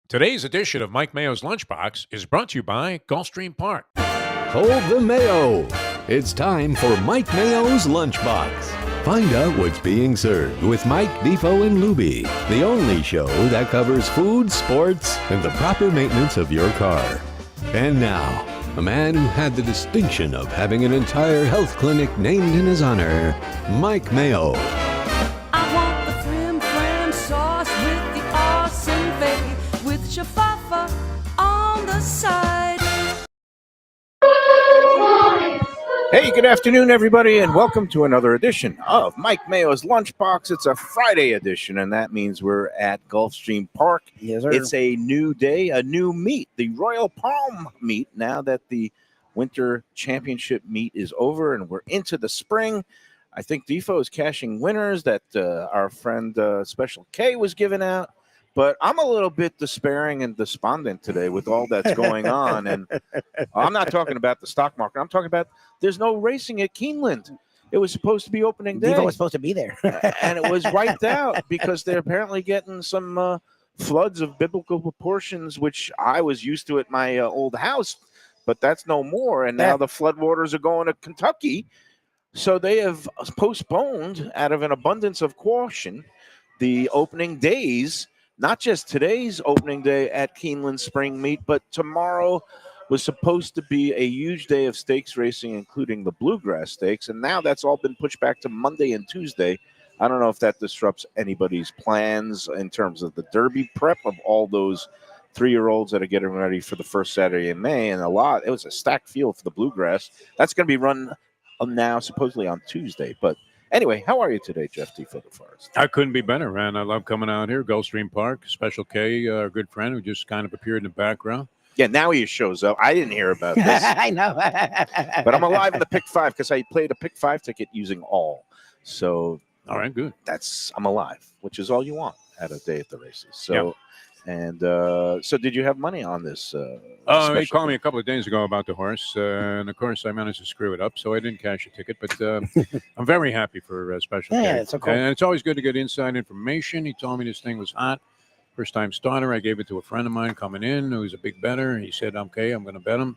Today's edition of Mike Mayo's Lunchbox is brought to you by Gulfstream Park. Hold the Mayo. It's time for Mike Mayo's Lunchbox. Find out what's being served with Mike, Defo and Lubie, the only show that covers food, sports, and the proper maintenance of your car. And now, a man who had the distinction of having an entire health clinic named in his honor, Mike Mayo. I want the frim fram sauce with the awesome fave with shafafa on the side. Hey, good afternoon, everybody, and welcome to another edition of Mike Mayo's Lunchbox. It's a Friday edition, and that means we're at Gulfstream Park. Yes, sir. It's a new day, a new meet, the Royal Palm meet, now that the Winter Championship meet is over and we're into the spring. I think Defo is cashing winners that our friend Special K was giving out. But I'm a little bit despairing and despondent today with all that's going on. And I'm not talking about the stock market. I'm talking about there's no racing at Keeneland. It was supposed to be opening day. Defo was supposed to be there. And it was wiped out because they're apparently getting some floods of biblical proportions, which I was used to at my old house. But that's no more. And now the floodwaters are going to Kentucky. So they have postponed, out of an abundance of caution, the opening days. Not just today's opening day at Keeneland Spring Meet, but tomorrow was supposed to be a huge day of stakes racing, including the Bluegrass Stakes, and now that's all been pushed back to Monday and Tuesday. I don't know if that disrupts anybody's plans in terms of the Derby prep of all those 3-year-olds that are getting ready for the first Saturday in May, and it was a stacked field for the Bluegrass. That's going to be run now supposedly on Tuesday, but anyway, how are you today, Jeff T. for the Forest? I couldn't be better, man. I love coming out here. Gulfstream Park, Special K, our good friend who just kind of appeared in the background. Yeah, now he shows up. I didn't hear about this. I know. But I'm alive in the Pick 5 because I played a Pick 5 ticket using all. So All right, good. I'm alive, which is all you want at a day at the races. So, so did you have money on this? He called me a couple of days ago about the horse, and of course I managed to screw it up, so I didn't cash a ticket. But I'm very happy for Special K. Yeah, it's so cool. And it's always good to get inside information. He told me this thing was hot. First time starter. I gave it to a friend of mine coming in who's a big bettor. He said, okay, I'm going to bet him.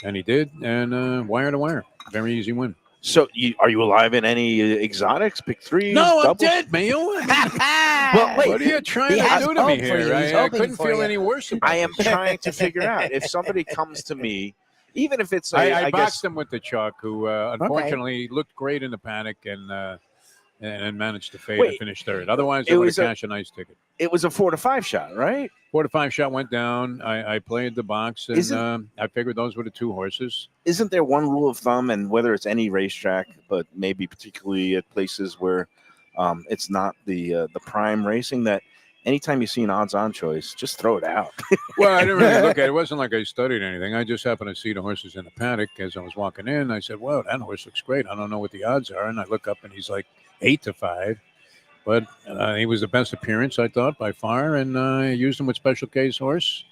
And he did. And wire to wire. Very easy win. So are you alive in any exotics, Pick 3s? No, doubles? I'm dead, Mayo. Well, wait. What are you trying He to has do to me hope for here? you. He's I hoping couldn't for feel you. any worse about I am this. trying to figure out if somebody comes to me, even if it's I I boxed guess him with the Chuck, who unfortunately looked great in the paddock and managed to fade and finish third. Otherwise, I would have cashed a nice ticket. it was a 4 to 5 shot, right? 4 to 5 shot went down. I played the box, and I figured those were the two horses. Isn't there one rule of thumb, and whether it's any racetrack, but maybe particularly at places where it's not the prime racing, that anytime you see an odds-on choice, just throw it out. Well, I didn't really look at it. It wasn't like I studied anything. I just happened to see the horses in the paddock as I was walking in. I said, "Wow, that horse looks great. I don't know what the odds are." And I look up, and he's like 8 to 5. But he was the best appearance, I thought, by far. And I used him with Special K's horse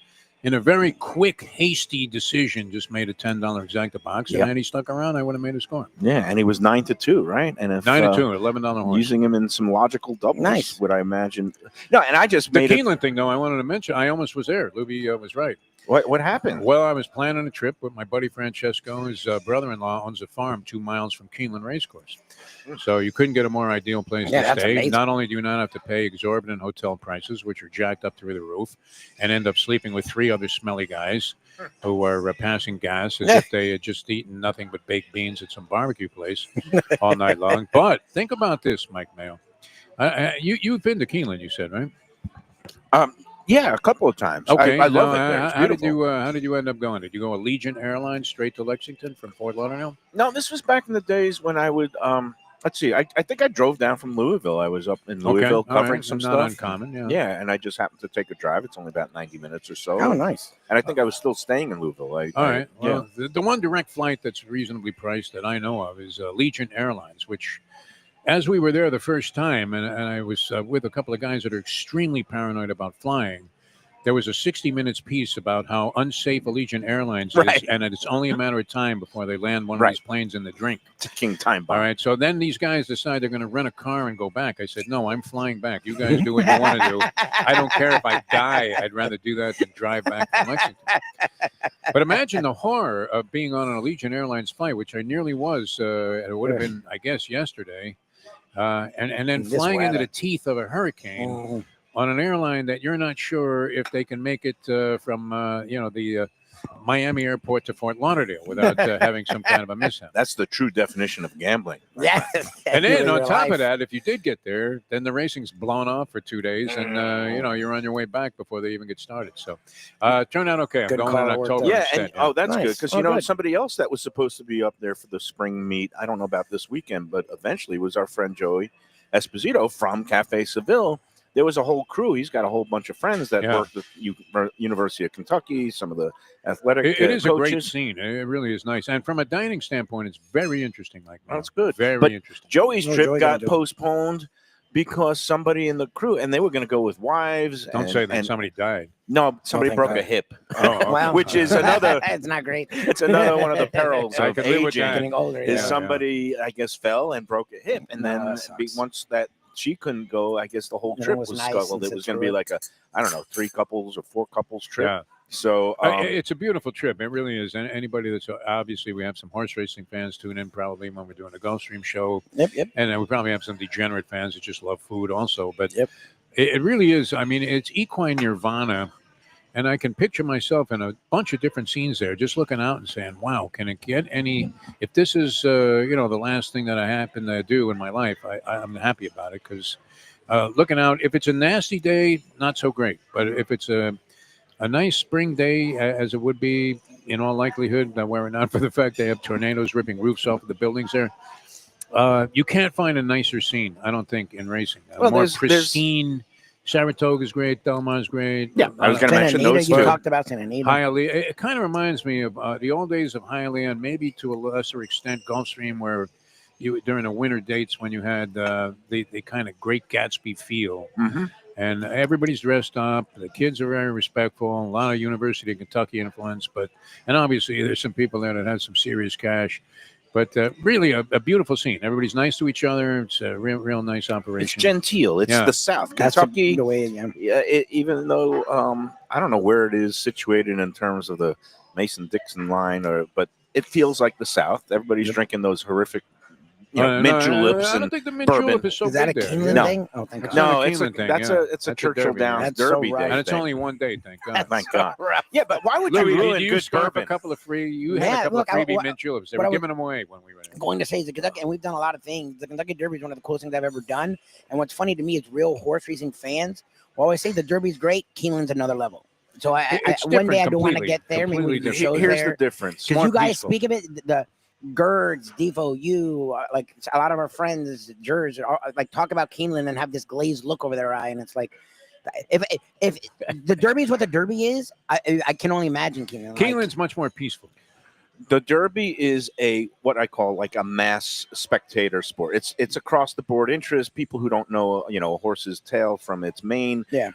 in a very quick, hasty decision. Just made a $10 exacta box. And then he stuck around. I would have made a score. Yeah, and he was 9 to 2, right? And if 9 to 2, $11 horse. using him in some logical doubles, Nice. would I imagine? No, and I just The made it. Keeneland thing, though, I wanted to mention. I almost was there. Lubie was right. What happened? Well, I was planning a trip with my buddy Francesco. His brother-in-law owns a farm 2 miles from Keeneland Racecourse. So you couldn't get a more ideal place to that's stay. amazing. Not only do you not have to pay exorbitant hotel prices, which are jacked up through the roof, and end up sleeping with 3 other smelly guys who are passing gas as if they had just eaten nothing but baked beans at some barbecue place all night long. But think about this, Mike Mayo. You've been to Keeneland, you said, right? Yeah, a couple of times. Okay, I love it there. It's how did you end up going? Did you go a Allegiant Airlines straight to Lexington from Fort Lauderdale? No, this was back in the days when I would. Let's see. I think I drove down from Louisville. I was up in Louisville covering some not stuff. Uncommon, yeah. Yeah, and I just happened to take a drive. It's only about 90 minutes or so. Oh, nice. And I think I was still staying in Louisville. All right. Well, the one direct flight that's reasonably priced that I know of is Allegiant Airlines, which, as we were there the first time, and I was with a couple of guys that are extremely paranoid about flying, there was a 60 Minutes piece about how unsafe Allegiant Airlines is, Right. and it's only a matter of time before they land one of Right. these planes in the drink. Ticking time bomb. All right. So then these guys decide they're going to rent a car and go back. I said, no, I'm flying back. You guys do what you want to do. I don't care if I die. I'd rather do that than drive back from Lexington. But imagine the horror of being on an Allegiant Airlines flight, which I nearly was. It would have been, I guess, yesterday. And then This flying into weather. the teeth of a hurricane Oh, on an airline that you're not sure if they can make it from, the Miami airport to Fort Lauderdale without having some kind of a mishap. That's the true definition of gambling. yeah. And then Living on your top life. of that, if you did get there, then the racing's blown off for 2 days, and you're on your way back before they even get started. So, turned out okay. I'm Good going call, in worked October. out. Yeah, instead, and oh, that's good Nice. because Oh, good. somebody else that was supposed to be up there for the spring meet. I don't know about this weekend, but eventually was our friend Joey Esposito from Cafe Seville. There was a whole crew. He's got a whole bunch of friends that Yeah. worked at University of Kentucky. Some of the athletic It is a great coaches. scene. It really is nice, and from a dining standpoint, it's very interesting. That's good. Very But interesting. Joey's Oh, trip Joey got got it. postponed because somebody in the crew, and they were going to go with wives. Don't and, say that and- somebody died. No, somebody thank broke God. a hip, Oh, okay. Wow. which is another. it's not great. It's another one of the perils I of could live with aging. that. Getting older. Is Yeah. somebody, I guess, fell and broke a hip, and No, then that sucks. once that she couldn't go, I guess the whole And it trip was was nice scuttled. and It was sit going to be through like 3 couples or 4 couples trip. Yeah. So It's a beautiful trip. It really is. And anybody that's obviously, we have some horse racing fans tune in probably when we're doing a Gulfstream show. Yep. Yep. And then we probably have some degenerate fans that just love food also. But Yep. it really is. I mean, it's equine nirvana. And I can picture myself in a bunch of different scenes there, just looking out and saying, wow, can it get any, if this is, the last thing that I happen to do in my life, I'm happy about it because looking out, if it's a nasty day, not so great. But if it's a nice spring day, as it would be in all likelihood, were it not for the fact they have tornadoes ripping roofs off of the buildings there, you can't find a nicer scene, I don't think, in racing. Well, More there's- pristine. Saratoga's great. Del Mar's great. Yeah, I was gonna Santa mention Anita, those you two. talked about Santa Anita. Hialeah. It kind of reminds me of the old days of Hialeah, and maybe to a lesser extent Gulfstream, where you during the winter dates when you had the kind of Great Gatsby feel, Mhm. and everybody's dressed up. The kids are very respectful. A lot of University of Kentucky influence, and obviously there's some people there that have some serious cash. But really a beautiful scene. Everybody's nice to each other. It's a real nice operation. It's genteel. It's Yeah. the South. That's Kentucky. the way. Yeah. Yeah, even though I don't know where it is situated in terms of the Mason-Dixon line, but it feels like the South. Everybody's drinking those horrific, mint juleps. I don't And think the mint bourbon. julep is so Is that a big there. Keeneland No. thing? Oh, thank God. not no, a it's a Keeneland thing, that's yeah. a it's a That's a Churchill derby, Downs yeah. That's so Derby right. day. And it's thing. only one day, thank God. Thank God. Right. Yeah, but why would you Louis, ruin did you good score up a bourbon? couple of free? You had Yeah, a couple look, of freebie what- mint juleps. They what were I was- giving them away when we were there. Going to say is the Kentucky, and we've done a lot of things. The Kentucky Derby is one of the coolest things I've ever done. And what's funny to me is real horse racing fans will always say the Derby's great, Keeneland's another level. So It's one day I different do want to completely, get there. Maybe we completely can different. show Here's there. the difference. Because More you guys peaceful. speak of it, the Gerds, Defo, you, like a lot of our friends, Jers, like talk about Keeneland and have this glazed look over their eye, and it's like, if the Derby is what the Derby is, I can only imagine Keeneland. Keeneland's much more peaceful. The Derby is what I call like a mass spectator sport. It's across the board interest. People who don't know, a horse's tail from its mane, Yeah.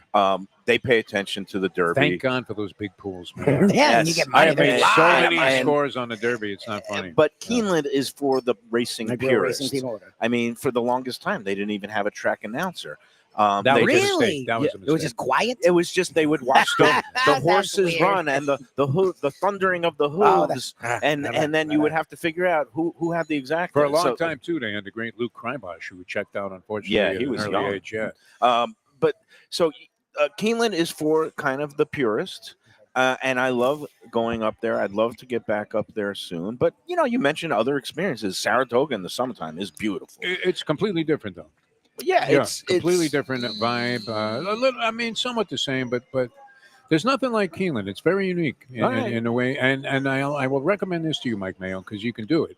They pay attention to the Derby. Thank God for those big pools, man. Yeah, and you Yes. get I money. have made There's so live. many and- scores on the Derby. It's not funny. But Keeneland is for the racing Like real purists. racing people. I mean, for the longest time, they didn't even have track announcer. That they was a just- mistake. That was a It was mistake. just quiet. It was just they would watch the That's horses weird. run and the thundering of the Oh, hooves, that's- and then you would have to figure out who had the exact For a long so- time, too, they had the great Luke Krybosh, who checked out, unfortunately, Yeah, at he an was early young. age. Yeah. But so Keeneland is for kind of the purist. And I love going up there. I'd love to get back up there soon. But, you mentioned other experiences. Saratoga in the summertime is beautiful. It's completely different, though. Yeah, It's it's completely different vibe. A little, I mean, somewhat the same, but there's nothing like Keeneland. It's very unique in a way. And I will recommend this to you, Mike Mayo, because you can do it.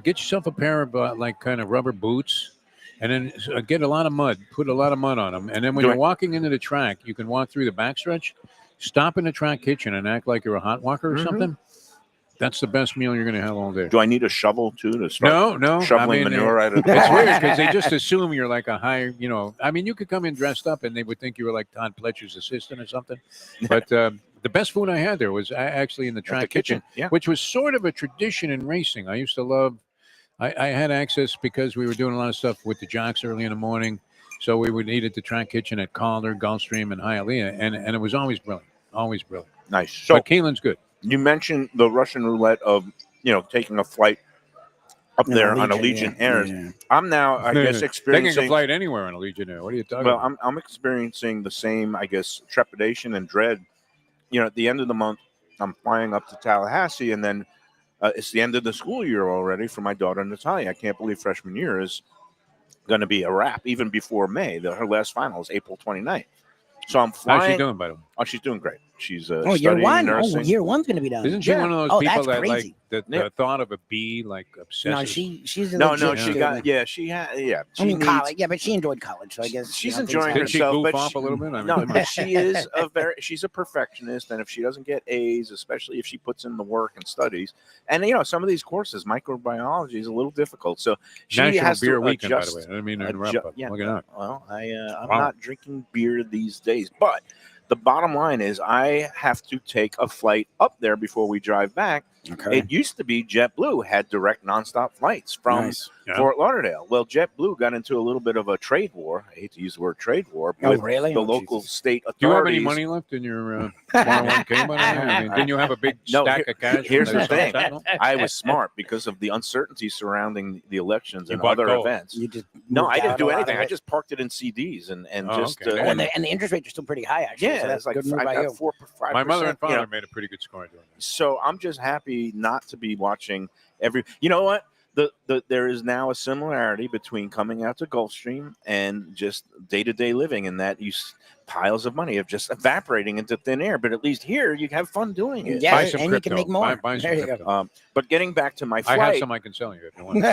Get yourself a pair of kind of rubber boots, and then get a lot of mud. Put a lot of mud on them, and then when you're walking into the track, you can walk through the backstretch, stop in the track kitchen, and act like you're a hot walker or something. That's the best meal you're going to have all day. Do I need a shovel too to start No. shoveling manure out of It's weird because they just assume you're like a high, you could come in dressed up and they would think you were like Todd Pletcher's assistant or something. But the best food I had there was actually in the track kitchen, Yeah. which was sort of a tradition in racing. I used to love, I had access because we were doing a lot of stuff with the jocks early in the morning. So we would eat at the track kitchen at Calder, Gulfstream, and Hialeah. And it was always brilliant. Always brilliant. Nice. So but Keelan's good. you mentioned the Russian roulette of, taking a flight up there on Allegiant Air. Yeah. I'm now, I guess, Taking a experiencing. flight anywhere on Allegiant Air. What are you talking Well, about? I'm experiencing the same, I guess, trepidation and dread. At the end of the month, I'm flying up to Tallahassee, and then it's the end of the school year already for my daughter Natalia. I can't believe freshman year is going to be a wrap even before May. Her last final is April 29th. So I'm flying. How's she doing, by the way? Oh, she's doing great. She's year studying one. nursing. Year one's going to be done. Isn't she Yeah. one of those Oh, people that's that crazy. the thought of a bee like obsesses? No, she's a No, legit she student. got she had I She mean, needs- college. Yeah, but she enjoyed college, so I guess She's things enjoying happen. Did she herself, goof but off a little bit? I mean, No, come on. but she is she's a perfectionist, and if she doesn't get A's, especially if she puts in the work and studies, and some of these courses, microbiology is a little difficult, so she National has Beer to Weekend, adjust. by the way. I didn't mean to interrupt. But Yeah. look it up. Well, I'm Wow. not drinking beer these days, but the bottom line is I have to take a flight up there before we drive back. Okay. It used to be JetBlue had direct nonstop flights from Nice. Yeah. Fort Lauderdale. Well, JetBlue got into a little bit of a trade war. I hate to use the word trade war, Oh, with really? the Oh, local Jesus. state Do you have authorities. any money left in your 401k? By the way? I mean, didn't you have a big No, stack of cash? here's from the thing. Sentinel? I was smart because of the uncertainty surrounding the elections You and bought other gold. events. You just No, moved I didn't out do a lot anything. of I it. just parked it in CDs and Oh, just okay. and the interest rates are still pretty high, actually. yeah, so that's it's like a good move I by got you. 4-5%. My mother and you father know. made a pretty good score doing that. So I'm just happy not to be watching every. You know what? There is now a similarity between coming out to Gulfstream and just day-to-day living, in that piles of money of just evaporating into thin air. But at least here you have fun doing it. Yeah, Buy some and crypto. you can make more. Buy some There you crypto. go. But getting back to my I flight, have some I can sell you if you want.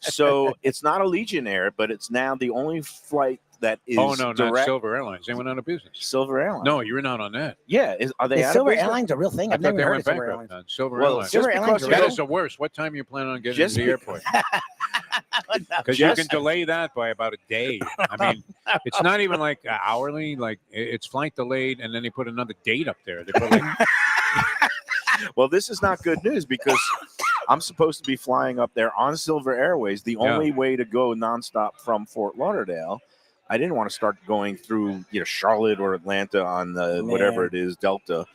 so it's not a Legion Air, but it's now the only flight that is Oh, no, not direct Silver Airlines. They went out of business. Silver Airlines. No, you're not on that. Yeah, are they Is out Silver of business? Airlines a real thing? I I've thought never they heard went of Silver bankrupt. Airlines. Silver Well, Airlines. Silver just Airlines because are That real. is the worst. What time are you planning on getting Just to the be- airport? Because you Just- can delay that by about a day. I mean, it's not even like hourly. Like it's flight delayed, and then they put another date up there. They put like, Well, this is not good news because I'm supposed to be flying up there on Silver Airways, the only way to go nonstop from Fort Lauderdale. I didn't want to start going through, Charlotte or Atlanta on the whatever it is, Delta,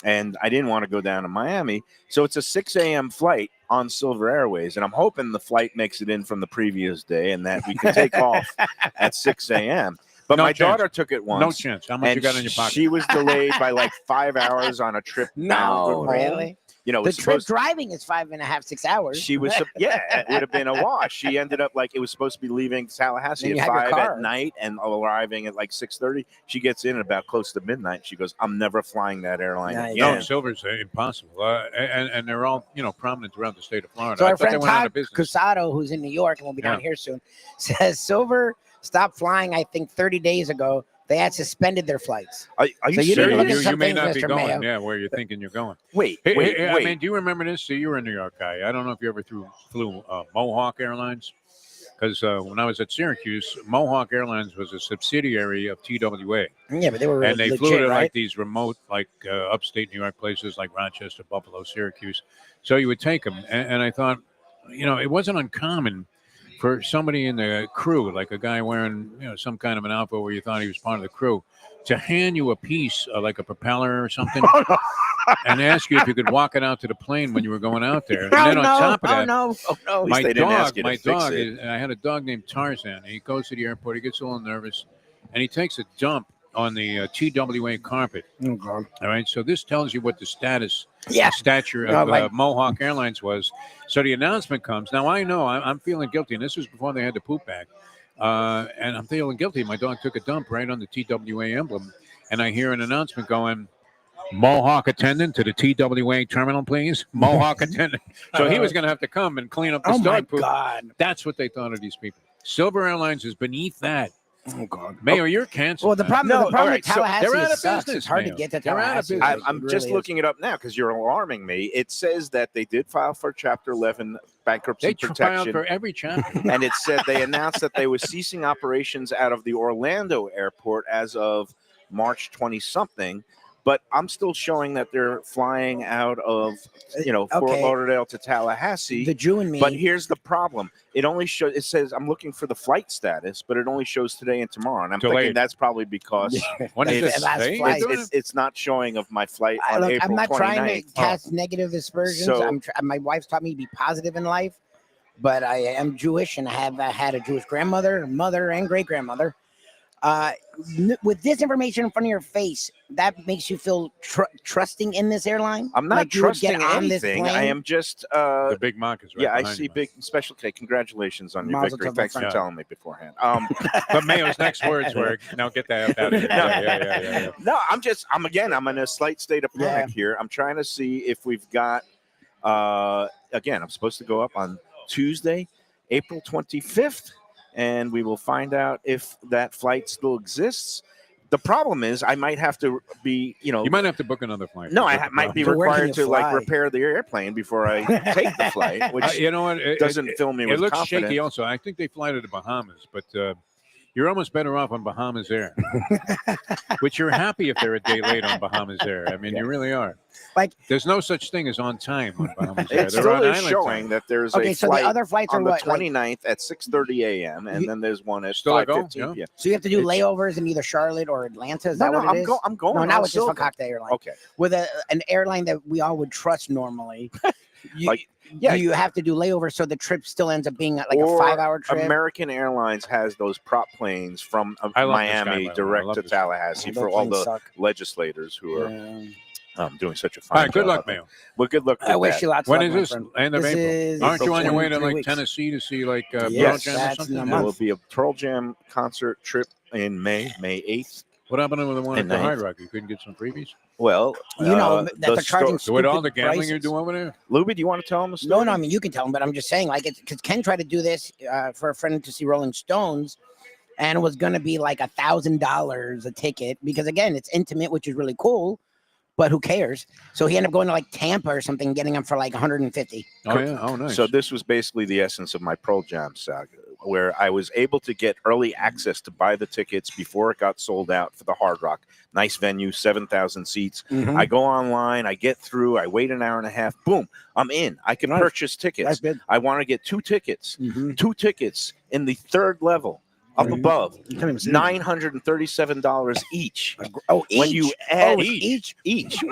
and I didn't want to go down to Miami. So it's a 6 a.m. flight on Silver Airways, and I'm hoping the flight makes it in from the previous day and that we can take off at 6 a.m. But No my chance. daughter took it once. no chance. How much And you got in your pocket? she was delayed by like 5 hours on a trip. No, bound home. really? It The was trip supposed driving is 5.5, 6 hours. She was, it would have been a wash. She ended up it was supposed to be leaving Tallahassee Then you at have your 5 car. at night and arriving at like 6:30. She gets in at about close to midnight. She goes, "I'm never flying that airline Nice. again." No, Silver's impossible. And they're all prominent throughout the state of Florida. So I our thought they friend went out Todd of business. Cusado, who's in New York and will be down Yeah. here soon, says Silver stopped flying, I think, 30 days ago. They had suspended their flights. Are you So you need to serious? look at You some may things, not be Mr. going, Mayo. where you're thinking you're going. Wait. I mean, do you remember this? So you were a New York guy. I don't know if you ever flew Mohawk Airlines, because when I was at Syracuse, Mohawk Airlines was a subsidiary of TWA, Yeah, but they were and they legit, flew to right? like these remote, like upstate New York places like Rochester, Buffalo, Syracuse. So you would take them, and I thought, it wasn't uncommon for somebody in the crew, like a guy wearing some kind of an outfit where you thought he was part of the crew, to hand you a piece like a propeller or something and ask you if you could walk it out to the plane when you were going out there. And then on top of that, oh no. least they didn't ask you to my fix dog it. I had a dog named Tarzan. And he goes to the airport, he gets a little nervous, and he takes a dump on the TWA carpet. Oh, God. All right, so this tells you what the Yeah. stature No, of like- Mohawk Airlines was. So the announcement comes. Now I know I'm feeling guilty, and this was before they had the poop bag. And I'm feeling guilty. My dog took a dump right on the TWA emblem, and I hear an announcement going, "Mohawk attendant to the TWA terminal, please." Mohawk attendant. So he was going to have to come and clean up this Oh, my dog poop. God. That's what they thought of these people. Silver Airlines is beneath that. Oh God. Mayo, you're canceled. Well, the man. problem, No, the problem all with right, so Tallahassee they're out of sucks. business, It's hard Mayo. to get to They're out of Tallahassee. business. Like, I'm it just really looking it up now because you're alarming me. It says that they did file for Chapter 11 bankruptcy They filed protection. for every chapter. And it said they announced that they were ceasing operations out of the Orlando airport as of March 20-something. But I'm still showing that they're flying out of, Fort Okay. Lauderdale to Tallahassee. The Jew in me. But here's the problem. It says I'm looking for the flight status, but it only shows today and tomorrow. And I'm Delayed. thinking that's probably because When is That's this? the last Today? flight. it's not showing of my flight on Look, April I'm not 29th. trying to cast negative aspersions. So- My wife's taught me to be positive in life, but I am Jewish and I have had a Jewish grandmother, mother, and great grandmother. With this information in front of your face, that makes you feel trusting in this airline. I'm not Like you would get trusting on this anything. I plane? am just The big mock is right yeah, I behind see you. big special K. Congratulations on your Mazel victory. tov, Thanks my for friend. telling me beforehand. But Mayo's next words were, "Now get that out of here." Yeah. No, I'm in a slight state of panic here. I'm trying to see if we've got again, I'm supposed to go up on Tuesday, April 25th, and we will find out if that flight still exists. The problem is I might have to be, You might have to book another flight. no, That's I the might be problem. So where can required you to like fly? repair the airplane before I take the flight, which You know what? doesn't fill me It with looks confidence. shaky. Also, I think they fly to the Bahamas, but you're almost better off on Bahamas Air, which you're happy if they're a day late on Bahamas Air. I mean, you really are. Like- there's no such thing as on time on Bahamas Air. It They're still on is island showing time. that there's Okay, a so flight the other flights are on the what? Like, 29th at 6:30 a.m. and then there's one at Still a go? 5:15 p.m. so you have to do It's- layovers in either Charlotte or Atlanta. Is that No, what it is? I'm going. No, on now it's just Silver. Fakakta Airline. Okay. With an airline that we all would trust normally. You, Like, yeah. you have to do layovers, so the trip still ends up being like Or a 5-hour trip. American Airlines has those prop planes from I love this guy, by Miami the way. I direct love to this guy. Tallahassee Those for all planes the suck. legislators who are Yeah. doing such a fine All right, good job luck, of it. Mayo. Well, good luck. I with wish that. you lots of When luck, is my this? friend. End of This April. is Aren't you on your way to 23 like weeks. Tennessee to see like Yes, Pearl Jam or that's in something? a There month. will be a Pearl Jam concert trip in May 8th. What happened with the one at And the ninth. Hard Rock? You couldn't get some freebies? Well, You know that the they're charging So with all the stupid gambling you prices. do over there? Lubie, do you want to tell them a story? No, I mean you can tell him, but I'm just saying, like, it's because Ken tried to do this for a friend to see Rolling Stones, and it was going to be like $1,000 a ticket because again, it's intimate, which is really cool, but who cares? So he ended up going to like Tampa or something, getting them for like 150. Oh yeah. Oh nice. So this was basically the essence of my Pearl Jam saga, where I was able to get early access to buy the tickets before it got sold out for the Hard Rock. Nice venue, 7,000 seats. Mhm. I go online, I get through, I wait an hour and a half, boom, I'm in. I can Nice. purchase tickets. That's good. I want to get two tickets in the third level up Mhm. above, You can't even see $937 each. them. Oh, When each? you add Oh, each, Each.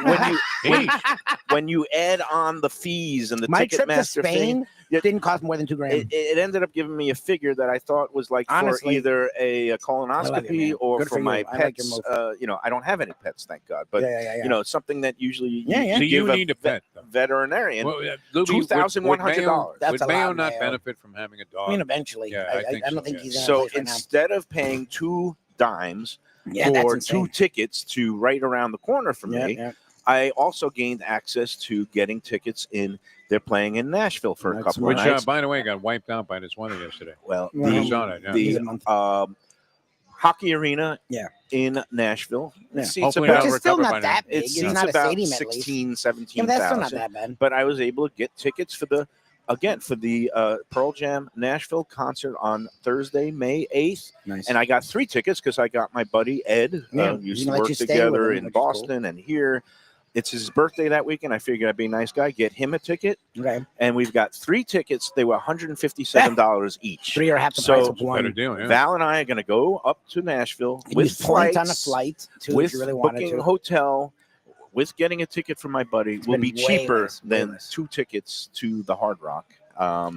when you add on the fees and the My trip to Ticketmaster fee, Spain Yeah. didn't cost more than $2,000. it ended up giving me a figure that I thought was like Honestly, for either a I love colonoscopy you, man. or Good for for you. my I like pets. your I don't have any pets, thank God. But yeah. something that usually Yeah, yeah. So you give need a pet. though. veterinarian. Well, Lubie, would $2,100. That's Would a Mayo lot, not Mayo. benefit from having a dog? I mean, eventually. Yeah, I I think don't so, think yeah. he's in a So place right now. instead of paying two dimes Yeah, that's for insane. two tickets to right around the corner from me, Yeah. I also gained access to getting tickets in. They're playing in Nashville for a That's couple Which, of nights. by the way, got wiped out by this weather yesterday. Well, Well, You the, saw that, yeah. He's a the month. hockey arena Yeah. in Nashville. Yeah. Seats Hopefully about, Which they'll is still recover by not now. that big. it It's seats not a about stadium at least. 16, Yeah, 17,000. but that's still not that bad. But I was able to get tickets for the Pearl Jam Nashville concert on Thursday, May 8th. Nice. And I got 3 tickets because I got my buddy Ed. Yeah, Used he to let work you stay with together him, in which is cool. Boston and here. It's his birthday that week, and I figured I'd be a nice guy, get him a ticket. Okay. And we've got 3 tickets. They were $157 each. 3 or half the So, price of Better one. deal, yeah. Val and I are going to go up to Nashville And with use points on a flights, flight too, with if you really wanted booking to. hotel, with getting a ticket for my buddy. Will been be way cheaper less, way than less. 2 tickets to the Hard Rock.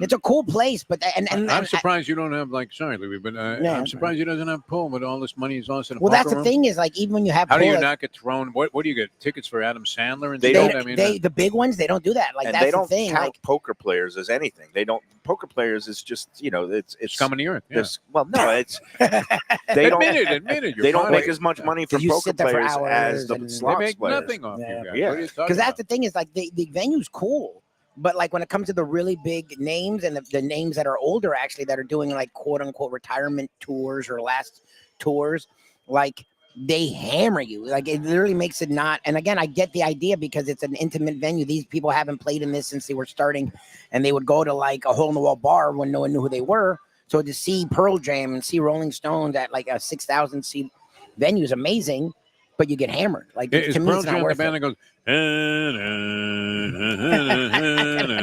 It's a cool place, but I'm surprised you don't have sorry, Louis, but Yeah. I'm surprised he doesn't have pool with all this money he's lost in a well, that's poker the room. thing is like even when you have How do pool, you like, not get thrown? What do you get? Tickets for Adam Sandler and They stuff? don't- I mean, the big ones they don't do that. Like and that's they don't the thing. count Like poker players as anything. They don't. Poker players is just it's scum of the earth. Yeah. there's- well, no, it's they don't Admit it. You're they don't fine. make as much money from you poker sit there for players as hours the and- They slots make players. nothing off Yeah. you guys. Yeah. What are you talking because that's about? the thing is like the venue's cool, but like when it comes to the really big names and the names that are older actually that are doing like quote unquote retirement tours or last tours, like they hammer you. Like it literally makes it not. And again, I get the idea because it's an intimate venue. These people haven't played in this since they were starting, and they would go to like a hole in the wall bar when no one knew who they were. So to see Pearl Jam and see Rolling Stones at like a 6,000 seat venue is amazing, but you get hammered. Like Is to me, Pearl it's Jam not the worth band it. that goes?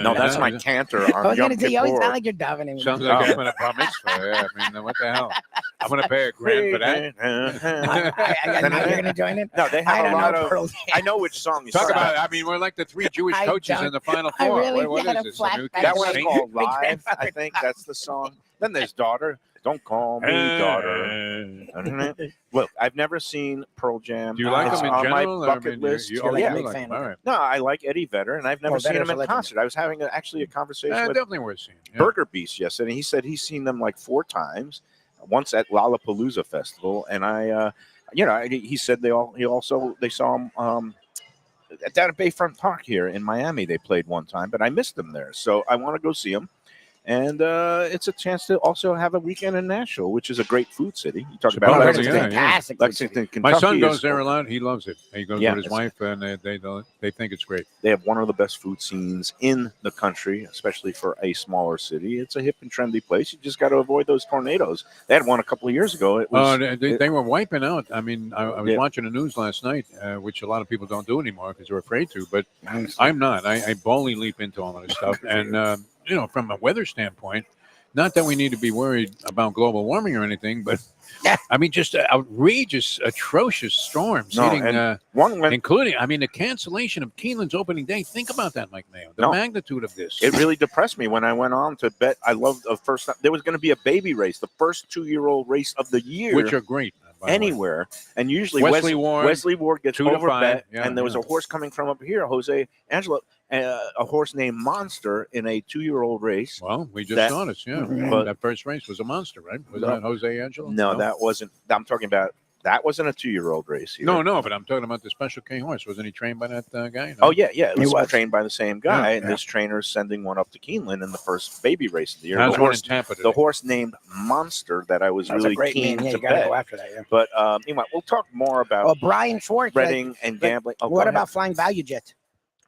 No, that's my cantor I on was Yom gonna say you always Kippur. sound like you're davening. him. Sounds like I'm at a bar mitzvah. Yeah, I mean, what the hell? I'm gonna pay a grand for that. You're gonna join it? No, they I have a don't lot know of. Pearl Jam. I know which song you Talk said. about it. I mean, we're like the three Jewish I coaches don't- in the Final I Four. really What had is a this? I mean, we flashback. can't That one's sing? called Big Live. grandfather. I think that's the song. Then there's Daughter. Don't call me daughter. Well, I've never seen Pearl Jam. Do you like It's them in on general? my I bucket mean, list. you, You're like yeah, a big you like fan them. of All right. No, I like Eddie Vedder, and I've never seen Vedder's him a in legend. concert. I was having actually a conversation with Definitely worth seeing. Yeah. Burger Beast yesterday. He said he's seen them like 4 times, once at Lollapalooza Festival, and he said they saw him down at Bayfront Park here in Miami. They played one time, but I missed them there, so I want to go see them. And it's a chance to also have a weekend in Nashville, which is a great food city. You talk about Oh, That's Lexington. yeah, fantastic. Lexington, Kentucky. My son is- goes there a lot. He loves it. He goes Yeah, with his wife, and they think it's great. They have one of the best food scenes in the country, especially for a smaller city. It's a hip and trendy place. You just got to avoid those tornadoes. They had one a couple of years ago. It was They were wiping out. I mean, I was Yeah. watching the news last night, which a lot of people don't do anymore because they're afraid to. But I'm not. I boldly leap into all of this stuff. And, from a weather standpoint, not that we need to be worried about global warming or anything, but I mean, just outrageous, atrocious storms No, hitting, and one went. including, I mean, the cancellation of Keeneland's opening day. Think about that, Mike Mayo. The No. magnitude of this. It really depressed me when I went on to bet. I loved the first time. There was going to be a baby race, the first 2-year-old race of the year. which are great. by the way. Anywhere, and usually Wesley Ward, gets 2 to 5, overbet, yeah, and there was yeah. a horse coming from up here, Jose Angelo, a horse named Monster in a 2-year-old race. Well, we just That- saw this, yeah. But- That first race was a monster, right? Was No. that Jose Angelo? No, that wasn't. I'm talking about. That wasn't a 2-year-old race. Here. No, but I'm talking about the Special K horse. Wasn't he trained by that guy? No? Oh yeah. It was, was. trained by the same guy, Yeah, and yeah. this trainer is sending one up to Keeneland in the first baby race of the year. How's The one in horse, Tampa the today? horse named Monster that I was That's really a great keen name. Yeah, to you gotta bet. go after that. Yeah. But anyway, we'll talk more about Well, Brian Schwartz. like, betting and but gambling. Oh, what go about Flying Value Jet?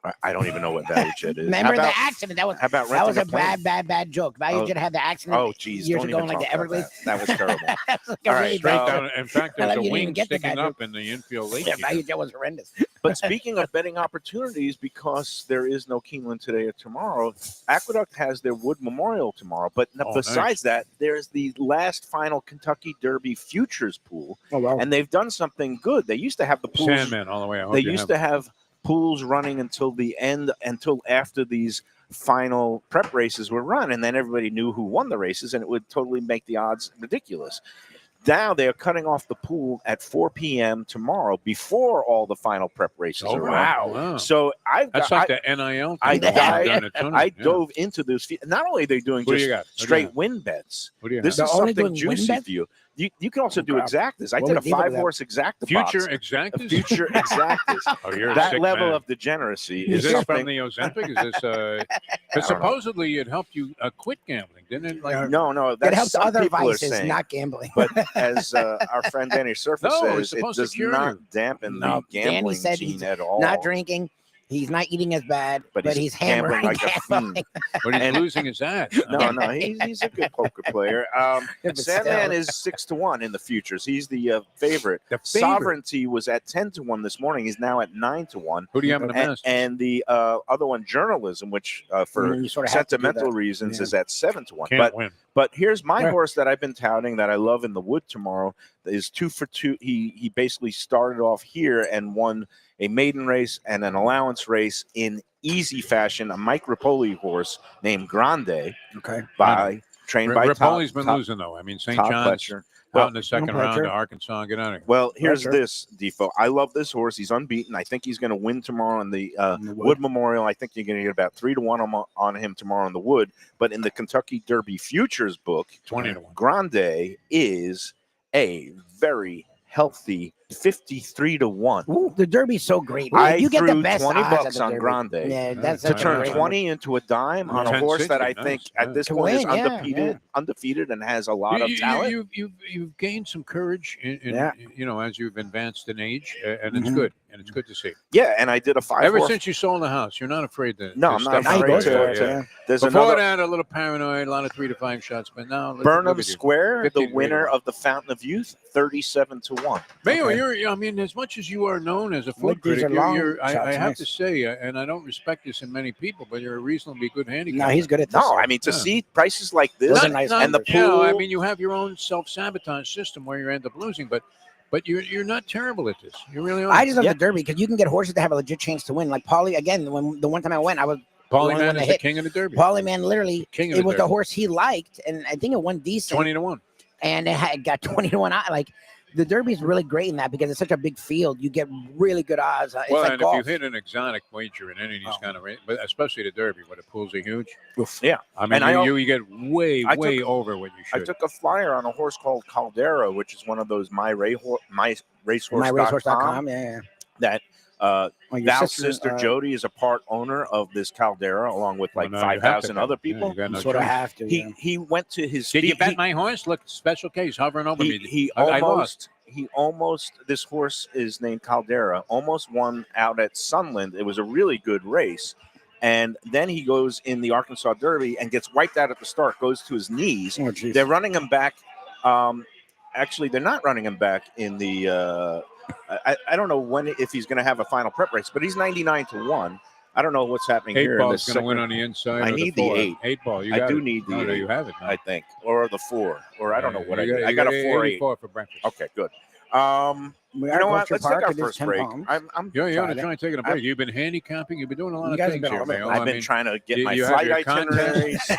ahead. I don't even know what Value Jet is. Remember how about, the accident? That was how about that was renting a plane? bad joke. Value Oh. Jet had the accident. Oh, geez, years don't ago even in, like, talk the about Everglades. That was terrible. That's like a All right, really Straight bad down. In fact, I there's love a you didn't wing even get to sticking that, up in the infield lake. Yeah, here. Value Jet was horrendous. But speaking of betting opportunities, because there is no Keeneland today or tomorrow, Aqueduct has their Wood Memorial tomorrow. But Oh, besides that, there's the last final Kentucky Derby futures pool, Oh wow. and they've done something good. They used to have the pools. Sandman all the way. I hope They you used to have pools running until the end, until after these final prep races were run, and then everybody knew who won the races, and it would totally make the odds ridiculous. Now they're cutting off the pool at 4 p.m. tomorrow before all the final prep races Oh, are run. wow. So That's like the NIL. I thing. dive- Done a ton of I it, yeah. dove into this. Not only are they doing What do you just got? What do you straight got? win bets, What do you this have? is They're only something doing win juicy bets? for you. You can also do crap. exactas. I What did a would Diva do that? 5-horse exacta Future box. exactas? Future exactas. Oh, you're a That sick level man. of degeneracy Is is this something. from the Ozempic? Is this I because don't know. supposedly it helped you quit gambling, didn't it? Like, No, It that's helps some other people are vices, saying. not gambling. But as our friend Danny Surface No, it's says, it supposed to does cure not you. dampen No, the Danny gambling said gene he's at all. not drinking. He's not eating as bad, But but he's he's hammering gambling like a gambling. fiend. but he's And- losing his ass. No, he's a good poker player. But Sandman still. is 6-1 in the futures. He's the favorite. The favorite. Sovereignty was at 10-1 this morning. He's now at 9-1. Who do you have in the And, Masters? and the other one, Journalism, which for You sort of have to do sentimental that. reasons Yeah. is at 7-1. Can't win. But here's my Right. horse that I've been touting that I love in the Wood tomorrow. Is 2 for 2. He basically started off here and won a maiden race and an allowance race in easy fashion. A Mike Ripoli horse named Grande Okay. trained by Ripoli's been Top losing though. I mean, St. Top John's Fletcher. out Well, in the second no round pressure. to Arkansas. Get out of here. Well, here's sure. this, Defo. I love this horse. He's unbeaten. I think he's going to win tomorrow in the the Wood Wood. Memorial. I think you're going to get about 3-1 on him tomorrow in the Wood. But in the Kentucky Derby futures book, 20 to 1. Grande is a very healthy 53-1. Ooh, the Derby's so great. I Man. You get the threw best 20 odds at bucks the on Derby. Grande Yeah, that's to such a turn great 20 into a dime on a 10-60, horse that I think nice, at yeah. this To point is win, yeah, undefeated and has a lot of talent. You've gained some courage, Yeah. as you've advanced in age, and it's Mhm. good, and it's good to see. Yeah, and I did a 5 Ever horse. since you sold the house, you're not afraid to. No, to I'm not step Now he out afraid goes there. for it. Yeah. There's Before another that, a little paranoid, a lot of 3 to 5 shots, but now Burnham look at you. Square, 50 the to winner 81. of the Fountain of Youth, 37-1. Mayo, Okay. I mean, as much as you are known as a food Like, these critic, are long I shots, have nice. to say, and I don't respect this in many people, but you're a reasonably good handicapper. No, he's good at this. No, I mean to Yeah. see prices like this Those are nice and the numbers. pool. I mean, you have your own self-sabotage system where you end up losing, but you're not terrible at this. You really are. I just love Yeah. the Derby because you can get horses that have a legit chance to win. Like Paulie, again, when the one time I went, I was Paulie one Man that is the hit. king of the Derby. Paulie Man literally. King of It the was the Derby. horse he liked, and I think it won decent. 20-1. And it got 20-1. Like the Derby is really great in that because it's such a big field. You get really good odds. It's Well, like and golf. if you hit an exotic wager in any of these Oh. kind of races, but especially the Derby, where the pools are huge. Yeah. I mean, And you get way I over what you I should. took a flyer on a horse called Caldera, which is one of those MyRacehorse.com. MyRacehorse.com Yeah. that Well, your Val's sister Jody is a part owner of this Caldera, along with like Well, no, you have to 5,000 bet. other Yeah, people. you got no sort of choice. have to. Yeah. He went to his Did you feet. bet my horse? Look, special case hovering over me. He I lost. almost this horse is named Caldera, almost won out at Sunland. It was a really good race. And then he goes in the Arkansas Derby and gets wiped out at the start, goes to his knees. Oh, geez. They're running him back. Actually, they're not running him back in the. I don't know if he's going to have a final prep race, but he's 99-1. I don't know what's happening 8 here. ball in is this going to win second- on the inside. I or need the the 4. 8. 8 ball. You I got do it. need the No, 8. you have it. I think, or the 4, or I don't know what I You did. I got a 4-8. 84 for breakfast. Okay, good. We You are know at what? Gulfstream Let's take Park. our It is first 10 break. Palms. I'm You're Friday. to try and take a break. You've been handicapping. You've been doing a lot You of guys have things been here, all over the Mayo. place. I've been trying to get my you have flight your contest. itineraries.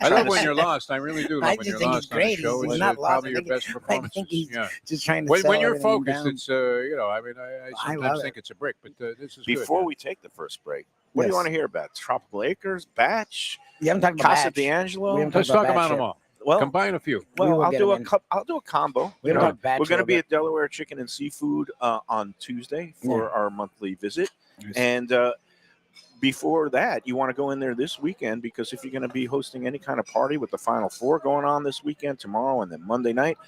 I love when you're lost. I really do I love when just you're think he's lost on the great. show. He's It's not lost. probably I your think- best I performance. think he's Yeah. just trying to When sell you're everything focused, down. it's I mean, I I sometimes love think it's a brick, but this is Before good. we take the first break, what do Yes. you want to hear about? Tropical Acres, Batch, You haven't talked about Casa Batch. D'Angelo? We haven't Let's talked talk about Batch them yet. all. Well, Combine a few. We well, will I'll get do him in. I'll do a combo. We You haven't know, talked Batch we're a going to little be bit. at Delaware Chicken and Seafood on Tuesday for our monthly visit, Nice. and before that, you want to go in there this weekend because if you're going to be hosting any kind of party with the Final Four going on this weekend, tomorrow, and then Monday night,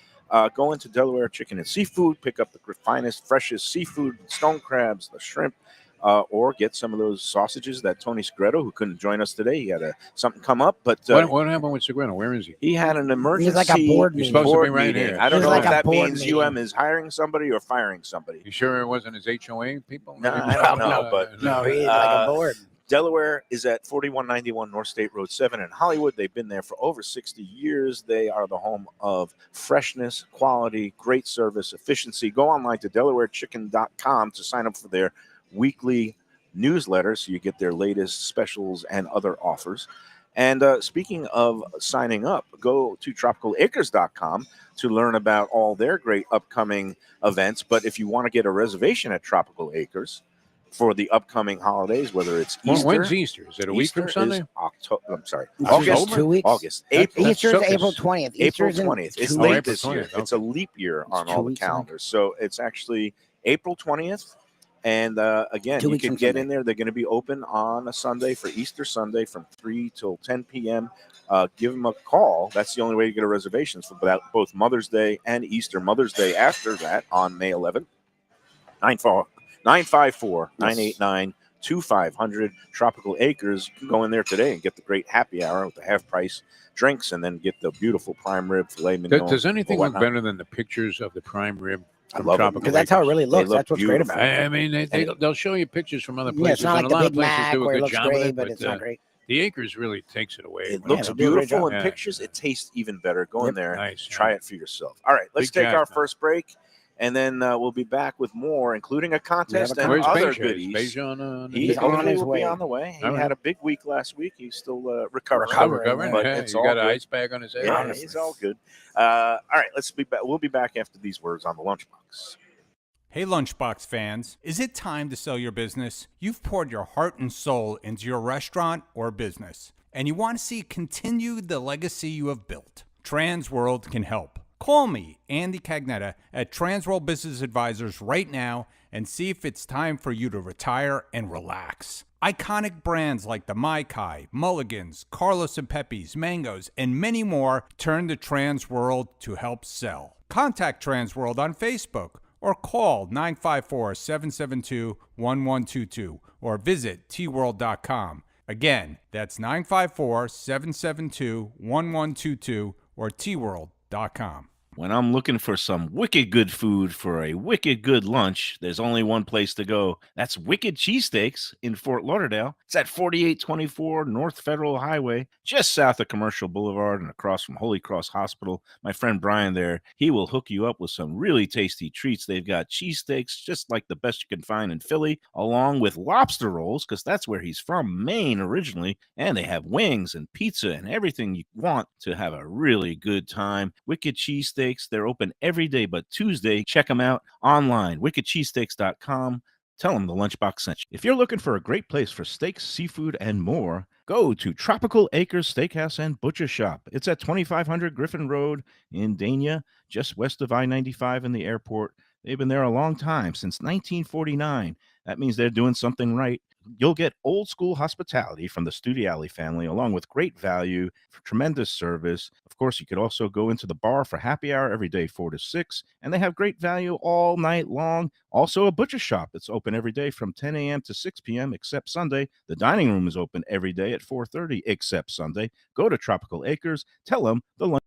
go into Delaware Chicken and Seafood, pick up the finest, freshest seafood, stone crabs, the shrimp, or get some of those sausages that Tony Segreto, who couldn't join us today, he had something come up, but What happened with Segreto? Where is he? he had an emergency like a board He's meeting. supposed to be board right meeting. here. I don't He's know like if a that board means meeting. UM is hiring somebody or firing somebody. You sure it wasn't his HOA people? No, I don't know, but No, he's like a board. Delaware is at 4191 North State Road 7 in Hollywood. They've been there for over 60 years. They are the home of freshness, quality, great service, efficiency. Go online to DelawareChicken.com to sign up for their weekly newsletter so you get their latest specials and other offers. And speaking of signing up, go to TropicalAcres.com to learn about all their great upcoming events. But if you want to get a reservation at Tropical Acres for the upcoming holidays, whether it's Easter. When's Easter? Is it a week from Easter is Sunday? October. I'm sorry. October? August. 2 weeks? August. That's- April. Easter's so- April 20th. April Easter's in 20th. It's 2 late April this year. 20th, It's a leap year on 2 all the weeks, I think. calendars. So it's actually April 20th. And again, 2 you weeks can from get Sunday. in there. They're going to be open on a Sunday for Easter Sunday from 3 till 10 p.m. Give them a call. That's the only way to get a reservation for both Mother's Day and Easter. Mother's Day after that on May 11th. 954-989-2500 Tropical Acres. You can go in there today and get the great happy hour with the half price drinks and then get the beautiful prime rib filet mignon. Does anything or look whatnot. better than the pictures of the prime rib? I from love it. Tropical Because that's how it Acres? really looks. look That's what's great about it. I mean, they'll show you pictures from other Yeah, places. it's not and like a the lot of Big places Mac do a where it good looks job of great, it, but it's not great. The Acres really takes it away. It when looks they they- do a great beautiful job. in Yeah. pictures. It tastes even better. Go in Yep. there, Nice. try it for yourself. All right, let's Big take Jack our now. first break, and then we'll be back with more, including a contest and Where's other Beja? Is goodies. Beja on He He's on hopefully his will way. be on the way. He All right. had a big week last week. He's still recovering. Recovering, but yeah. it's You all got an good. ice bag on his head? Yeah, Honestly. he's all good. All right, let's be back. We'll be back after these words on the lunchbox. Hey, Lunchbox fans, is it time to sell your business? You've poured your heart and soul into your restaurant or business, and you want to see continue the legacy you have built. Transworld can help. Call me, Andy Cagnetta, at Transworld Business Advisors right now and see if it's time for you to retire and relax. Iconic brands like the Mai Kai, Mulligans, Carlos and Pepe's, Mangoes, and many more turn to Transworld to help sell. Contact Transworld on Facebook or call 954-772-1122 or visit tworld.com. Again, that's 954-772-1122 or tworld.com. When I'm looking for some wicked good food for a wicked good lunch, there's only one place to go. That's Wicked Cheesesteaks in Fort Lauderdale. It's at 4824 North Federal Highway, just south of Commercial Boulevard and across from Holy Cross Hospital. My friend Brian there, he will hook you up with some really tasty treats. They've got cheesesteaks, just like the best you can find in Philly, along with lobster rolls, because that's where he's from, Maine originally. And they have wings and pizza and everything you want to have a really good time. Wicked Cheesesteaks. They're open every day but Tuesday. Check them out online, wickedcheesesteaks.com. Tell them the Lunchbox sent you. If you're looking for a great place for steaks, seafood, and more, go to Tropical Acres Steakhouse and Butcher Shop. It's at 2500 Griffin Road in Dania, just west of I-95 and the airport. They've been there a long time, since 1949. That means they're doing something right. You'll get old school hospitality from the Studiali family, along with great value, tremendous service. Of course, you could also go into the bar for happy hour every day, 4 to 6, and they have great value all night long. Also, a butcher shop that's open every day from 10 a.m. to 6 p.m. except Sunday. The dining room is open every day at 4:30 except Sunday. Go to Tropical Acres. Tell them the lunch.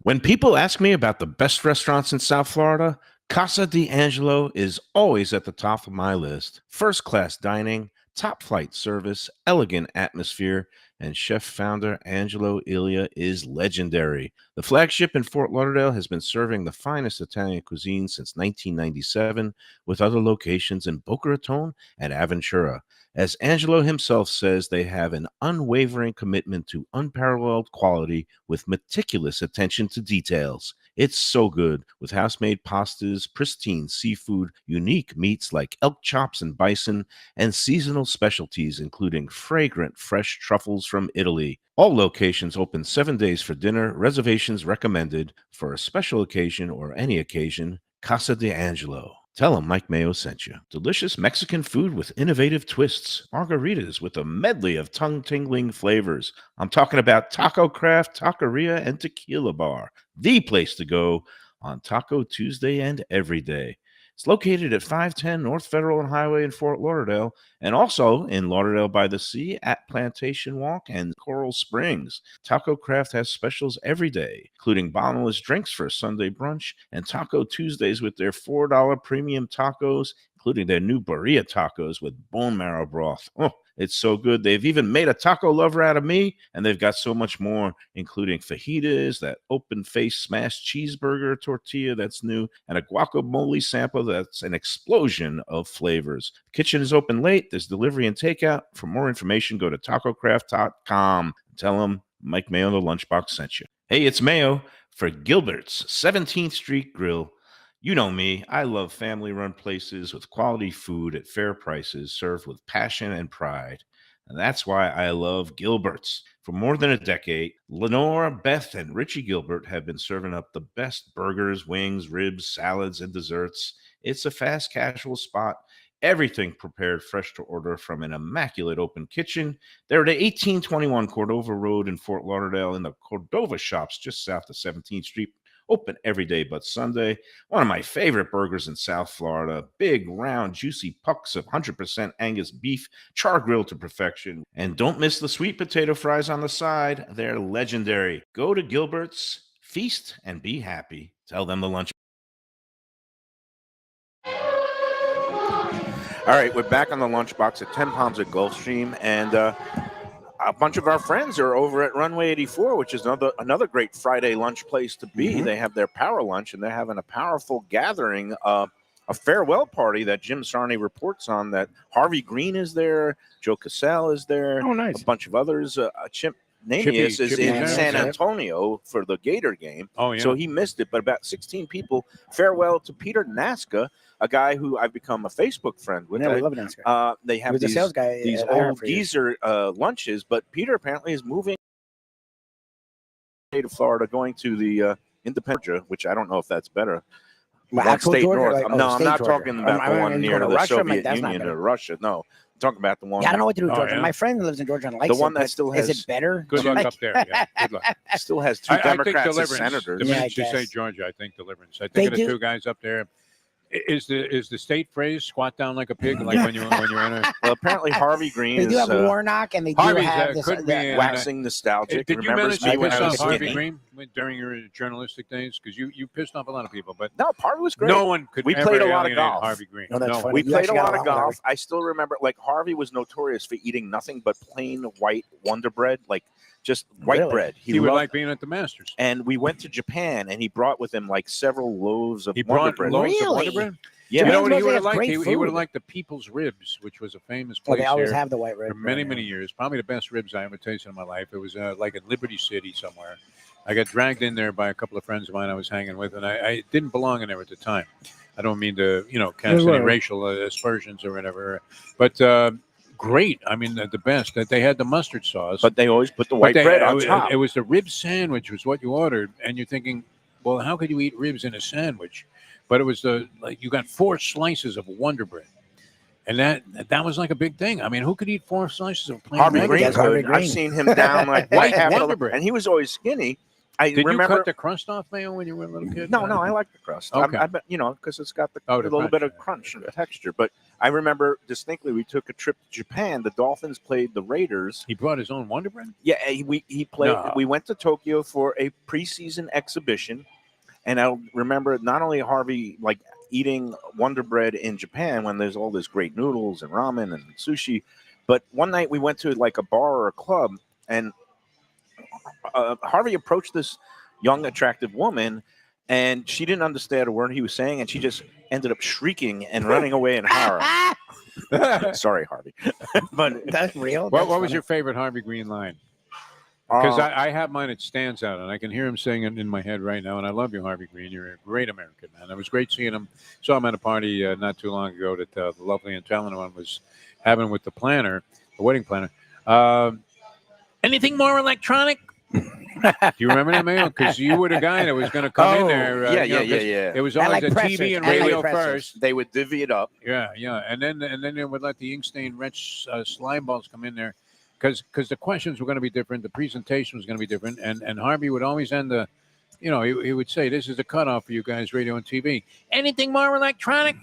When people ask me about the best restaurants in South Florida, Casa D'Angelo is always at the top of my list. First-class dining, top-flight service, elegant atmosphere, and chef-founder Angelo Ilia is legendary. The flagship in Fort Lauderdale has been serving the finest Italian cuisine since 1997, with other locations in Boca Raton and Aventura. As Angelo himself says, they have an unwavering commitment to unparalleled quality with meticulous attention to details. It's so good, with house-made pastas, pristine seafood, unique meats like elk chops and bison, and seasonal specialties including fragrant fresh truffles from Italy. All locations open 7 days for dinner. Reservations recommended. For a special occasion or any occasion, Casa D'Angelo. Tell them Mike Mayo sent you. Delicious Mexican food with innovative twists. Margaritas with a medley of tongue-tingling flavors. I'm talking about Taco Craft, Taqueria, and Tequila Bar. The place to go on Taco Tuesday and every day. It's located at 510 North Federal and Highway in Fort Lauderdale, and also in Lauderdale by the Sea at Plantation Walk and Coral Springs. Taco Craft has specials every day, including bottomless drinks for a Sunday brunch and Taco Tuesdays with their $4 premium tacos, including their new birria tacos with bone marrow broth. Oh, it's so good. They've even made a taco lover out of me, and they've got so much more, including fajitas, that open-faced smashed cheeseburger tortilla that's new, and a guacamole sample that's an explosion of flavors. The kitchen is open late. There's delivery and takeout. For more information, go to tacocraft.com. Tell them Mike Mayo, the Lunchbox, sent you. Hey, it's Mayo for Gilbert's 17th Street Grill. You know me, I love family-run places with quality food at fair prices served with passion and pride. And that's why I love Gilbert's. For more than a decade, Lenore, Beth, and Richie Gilbert have been serving up the best burgers, wings, ribs, salads, and desserts. It's a fast casual spot. Everything prepared fresh to order from an immaculate open kitchen. They're at 1821 Cordova Road in Fort Lauderdale in the Cordova Shops just south of 17th Street. Open every day but Sunday. One of my favorite burgers in South Florida. Big, round, juicy pucks of 100% Angus beef, char grilled to perfection. And don't miss the sweet potato fries on the side. They're legendary. Go to Gilbert's, feast, and be happy. Tell them the lunch. All right, we're back on the Lunchbox at 10 Palms at Gulfstream, and a bunch of our friends are over at Runway 84, which is another great Friday lunch place to be. Mm-hmm. They have their power lunch, and they're having a powerful gathering, a farewell party that Jim Sarney reports on. That Harvey Green is there, Joe Cassell is there, oh nice, a bunch of others. Chip Namias is in San Antonio for the Gator game. Oh yeah, so he missed it. But about 16 people. Farewell to Peter Nasca, a guy who I've become a Facebook friend with. Yeah, we love Nasca. They have these sales guy these old geezer lunches, but Peter apparently is moving state of Florida, going to the Independent Georgia, which I don't know if that's better. Well, One actual state Georgia, north. like, oh, No, I'm state not Georgia. talking about the one near to the Russia, Soviet that's not Union better. or Russia. No, I'm talking about the one. Yeah, I don't know what to do with Oh, Georgia. yeah. My friend lives in Georgia and likes The one it, that but still is has- it better? Good luck Like- up there. Yeah, good luck. Still has two I think Democrats as Deliverance. senators. The Yeah, I minute you say guess. Georgia, I think Deliverance. I They think of the do- two guys up there. Is the state phrase "squat down like a pig" like when you're in a Well, apparently Harvey Green They do is have Warnock, and they do Harvey's, have this. could be in- waxing nostalgic. Did you Remembers manage me to when piss I off was Harvey skinny. Green during your journalistic days? Because you pissed off a lot of people, but No, Harvey was great. no one could. We ever played a lot of alienate golf. Harvey Green. Oh, that's no. funny. We You played a actually got lot of along with golf. I still remember, like, Harvey was notorious for eating nothing but plain white Wonder Bread, like just white Really? bread. He would loved- like being at the Masters. And we went to Japan, and he brought with him like several loaves of He Wonder brought Bread. loaves of Really? Wonder Bread. Yeah, You know what he Japan's would have supposed to liked? have He would great have food. liked the People's Ribs, which was a famous Well, place they always here have the white red. for many, many years. Probably the best ribs I ever tasted in my life. It was like in Liberty City somewhere. I got dragged in there by a couple of friends of mine I was hanging with, and I didn't belong in there at the time. I don't mean to, cast any Right. racial aspersions or whatever, but great. I mean, the best. That they had the mustard sauce, but they always put the but white they- bread on top. It was the rib sandwich was what you ordered, and you're thinking, well, how could you eat ribs in a sandwich? But it was you got 4 slices of Wonder Bread, and that was like a big thing. I mean, who could eat 4 slices of plain Harvey Wonder Green That's Bread? Harvey could. I've Green. seen him down like White half Wonder the, Bread. and he was always skinny. I Did remember. you cut the crust off, Mayo, when you were a little kid? No, I like the crust. Okay. I bet because it's got Oh, a the little crunch, bit of yeah. crunch and texture. But I remember distinctly, we took a trip to Japan. The Dolphins played the Raiders. He brought his own Wonder Bread. Yeah, he played. No. We went to Tokyo for a preseason exhibition, and I remember not only Harvey like eating Wonder Bread in Japan when there's all this great noodles and ramen and sushi, but one night we went to like a bar or a club, and Harvey approached this young, attractive woman, and she didn't understand a word he was saying, and she just ended up shrieking and running away in horror. Sorry, Harvey, but That's real. What That's was funny. your favorite Harvey Green line? Because uh, I have mine, it stands out, and I can hear him saying it in my head right now. And I love you, Harvey Green. You're a great American, man. It was great seeing him. Saw him at a party not too long ago that the lovely and talented one was having with the planner, the wedding planner. Anything more electronic? Do you remember that, Mayo? Because you were the guy that was going to come in there. yeah. It was I always like a pressers. TV and I like radio pressers. first. They would divvy it up. Yeah, and then they would let the ink stain wretch slime balls come in there, because the questions were going to be different, the presentation was going to be different, and Harvey would always end the, he would say, "This is the cutoff for you guys, radio and TV. Anything more electronic?"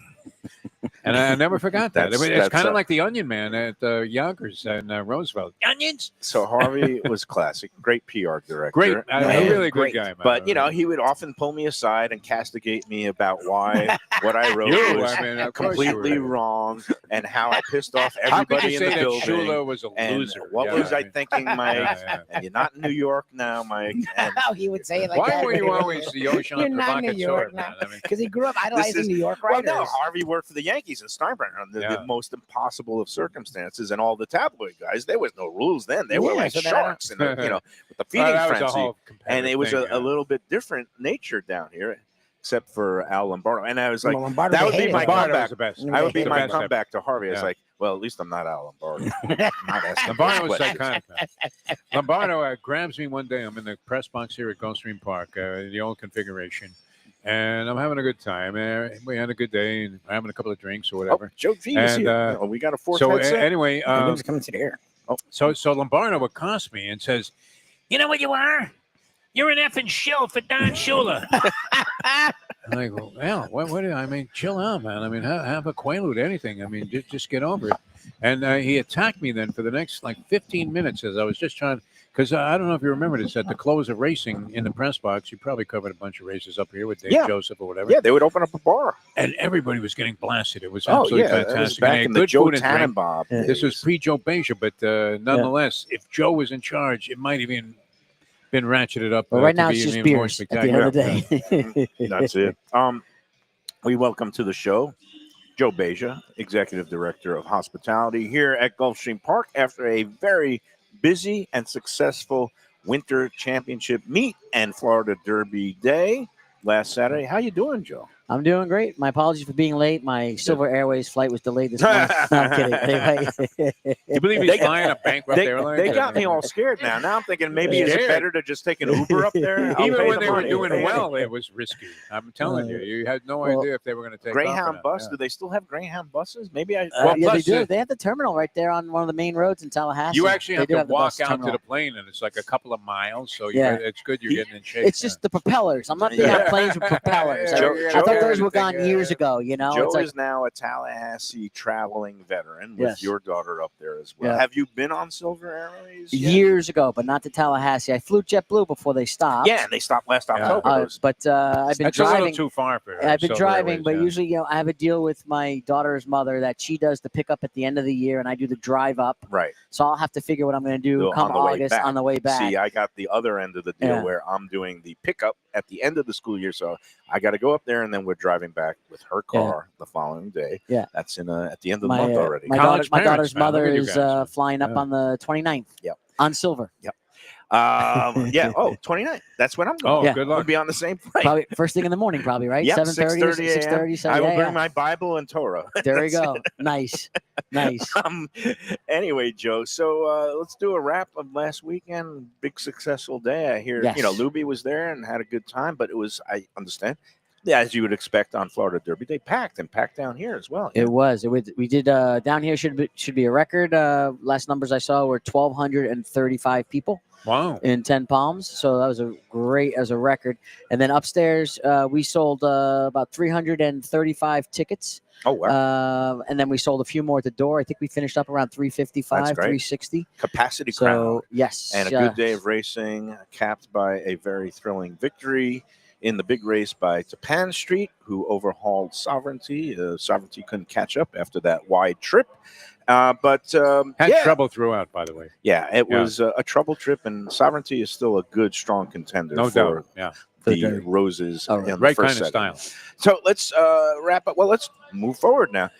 And I never forgot that. That's- It's that's kind a- of like the Onion Man at Yonkers and Roosevelt. Onions, So Harvey was classic, great PR director. great, Yeah, a really great. good guy, man. But he would often pull me aside and castigate me about why what I wrote You, was I mean, of course you completely were. wrong and how I pissed off How could everybody you in say the that building. Shula was a And loser? what Yeah, was I mean, thinking, Mike? yeah. And you're not in New York now, Mike. And Oh, he would say it like Why that. were you always the Ocean You're not in New York provocateur, now. man? I mean, Because he grew up idolizing is- New York well, writers. no, Harvey worked for the Yankees in Steinbrenner under Yeah. the most impossible of circumstances, and all the tabloid guys. There was no rules then. They were Yeah, like so that- sharks, and with the feeding well, that was a frenzy. whole And it was competitive a thing, little bit different nature down here, except for Al Lombardo. And I was like, Well, Lombardo, that they would be hated my him. Lombardo comeback. was the best. I would be The my best comeback to Harvey. It's Yeah. like, well, at least I'm not Al Lombardo. I'm not asking Lombardo was those questions. psychotic. Man. Lombardo grabs me one day. I'm in the press box here at Gulfstream Park, the old configuration, and I'm having a good time. We had a good day, and we're having a couple of drinks or Oh, whatever. Joe G is And, here. We got a fourth So headset. anyway, He was coming to the air. so Lombardo accosts me and says, "You know what you are? You're an effing shill for Don Shula." I'm like, well, what do I mean? Chill out, man. I mean, have a quaalude, anything. I mean, just get over it. And he attacked me then for the next 15 minutes as I was just trying, because I don't know if you remember this, at the close of racing in the press box, you probably covered a bunch of races up here with Dave Yeah. Joseph or whatever. Yeah, they would open up a bar. And everybody was getting blasted. It was Oh, absolutely yeah. That was fantastic. And back they had in the good Joe food and drink. Tannenbaum. This was pre-Joe Beja, but nonetheless, if Joe was in charge, it might have been ratcheted up. But right to now, be it's just even more beers at the end of the day. That's it. We welcome to the show Joe Beja, Executive Director of Hospitality here at Gulfstream Park after a very busy and successful Winter Championship meet and Florida Derby day last Saturday. How you doing, Joe? I'm doing great. My apologies for being late. My Silver Airways flight was delayed this morning. No, I'm kidding. Anyway. You believe he's flying a bankrupt airline? They got me all scared now. Now I'm thinking maybe is it Scared. better to just take an Uber up there? I'll Even pay when the they were money. doing well, it was risky. I'm telling you, you had no Well, idea if they were going to take off or Greyhound not. bus. Yeah. Do they still have Greyhound buses? Maybe I. Well, Yeah, they plus do. it- They have the terminal right there on one of the main roads in Tallahassee. You actually They have do to the walk bus out to terminal. the plane, and it's like a couple of miles. So Yeah. it's good you're getting in shape. It's just the propellers. I'm not big on planes with propellers. Yeah, I thought those were gone years ago. You know, Joe it's like is now a Tallahassee traveling veteran with Yes. your daughter up there as well. Yeah. Have you been on Silver Airways? yet? years ago, but not to Tallahassee. I flew JetBlue before they stopped. Yeah, and they stopped last October. But I've been That's a little driving. too far for I've been Silver driving, Airways, but yeah. usually, I have a deal with my daughter's mother that she does the pickup at the end of the year, and I do the drive up. Right. So I'll have to figure what I'm going to do Do come on the way August back. on the way back. See, I got the other end of the deal Yeah. where I'm doing the pickup at the end of the school year. So I got to go up there, and then we're driving back with her car the following day. Yeah. That's at the end of the my month already. my, College my parents, daughter's man. Look mother at you is guys. flying up Yeah. on the 29th. Yep. On Silver. Yeah. Oh, 29. That's when I'm going. Oh, Yeah. good We'll luck. be on the same flight. Probably first thing in the morning, probably, right? Yep, 7:30, 6:30. So I will yeah, bring yeah. my Bible and Torah. There we go. Nice. Nice. Anyway, Joe, so let's do a wrap of last weekend. Big successful day. I hear, Yes. Lubie was there and had a good time, but it was, I understand, yeah, as you would expect on Florida Derby Day, packed down here as well. It was. We did down here should be a record. Last numbers I saw were 1,235 people Wow. in 10 Palms. So that was a record. And then upstairs we sold about 335 tickets. Oh, wow. And then we sold a few more at the door. I think we finished up around 355, That's great. 360. Capacity crowd. So yes, And a good day of racing, capped by a very thrilling victory in the big race by Tapan Street, who overhauled Sovereignty. Sovereignty couldn't catch up after that wide trip. But Had yeah, trouble throughout, by the way. yeah, it Yeah. was a trouble trip, and Sovereignty is still a good, strong contender No for doubt. Yeah. the Derby. Roses. All right. in the Right first kind of segment. style. So let's wrap up. Well, let's move forward now.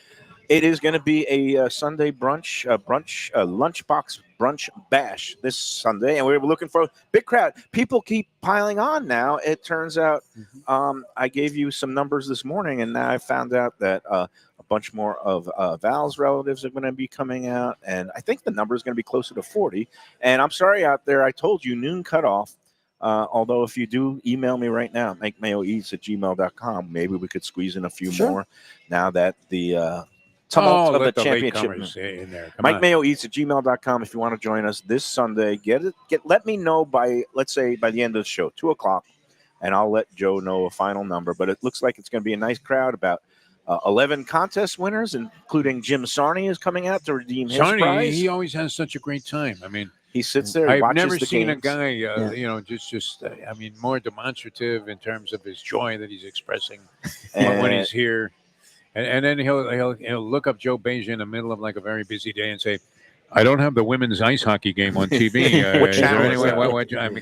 It is going to be a Sunday lunchbox brunch bash this Sunday, and we're looking for a big crowd. People keep piling on now. It turns out I gave you some numbers this morning, and now I found out that a bunch more of Val's relatives are going to be coming out, and I think the number is going to be closer to 40. And I'm sorry out there, I told you noon cutoff. Although if you do email me right now, MikeMayoEats@gmail.com, maybe we could squeeze in a few more now that the tumult of let the the championship. latecomers in there. Come Mike on. Mayo Eats at gmail.com if you want to join us this Sunday. Let me know by, let's say, by the end of the show, 2:00, and I'll let Joe know a final number. But it looks like it's going to be a nice crowd. About 11 contest winners, including Jim Sarney, is coming out to redeem his Sarney, prize. he always has such a great time. I mean, He sits there. He I've watches never the seen games. a guy, more demonstrative in terms of his joy that he's expressing when he's here. And then he'll look up Joe Beja in the middle of like a very busy day and say, "I don't have the women's ice hockey game on TV. What Is there channel any is way- that?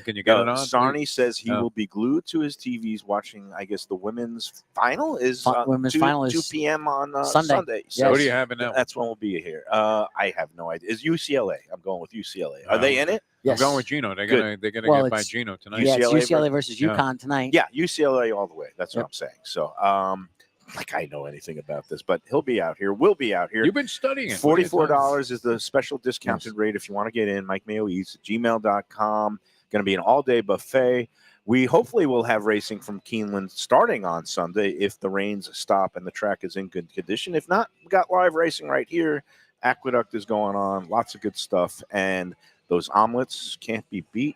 can you get it on?" Sarney says he No. will be glued to his TVs watching, I guess, the women's final is Women's 2, final is 2 p.m. on Sunday. Sunday. Yes. So What do you have in that? that's when we'll be here. I have no idea. Is UCLA? I'm going with UCLA. Are they in it? Yes. I'm going with Gino. They're Good. gonna Well, get by it's- Gino tonight. Yeah, it's UCLA UCLA versus Yeah. UConn tonight. Yeah, UCLA all the way. That's what Yep. I'm saying. So, like I know anything about this, but he'll be out here. We'll be out here. You've been studying it. What are you talking about? $44 is the special discounted rate if you want to get in. Mike Mayo Eats at gmail.com. Going to be an all-day buffet. We hopefully will have racing from Keeneland starting on Sunday if the rains stop and the track is in good condition. If not, we got live racing right here. Aqueduct is going on. Lots of good stuff. And those omelets can't be beat.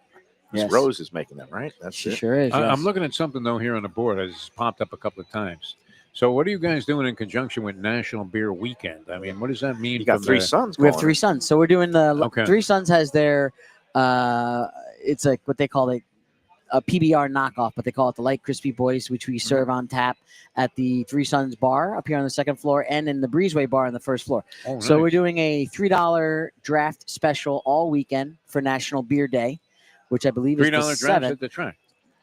Miss Yes. Rose is making them, right? That's She it. sure is. I'm yes. looking at something though here on the board. It's popped up a couple of times. So what are you guys doing in conjunction with National Beer Weekend? I mean, what does that mean? You got from 3 the- sons. We have going. 3 sons, so we're doing the Okay. 3 Sons has their it's like what they call a PBR knockoff, but they call it the Light Crispy Boys, which we serve on tap at the 3 Sons bar up here on the 2nd floor and in the Breezeway bar on the 1st floor. Oh, So nice. we're doing a $3 draft special all weekend for National Beer Day, which I believe is the $3 draft 7th. at the track.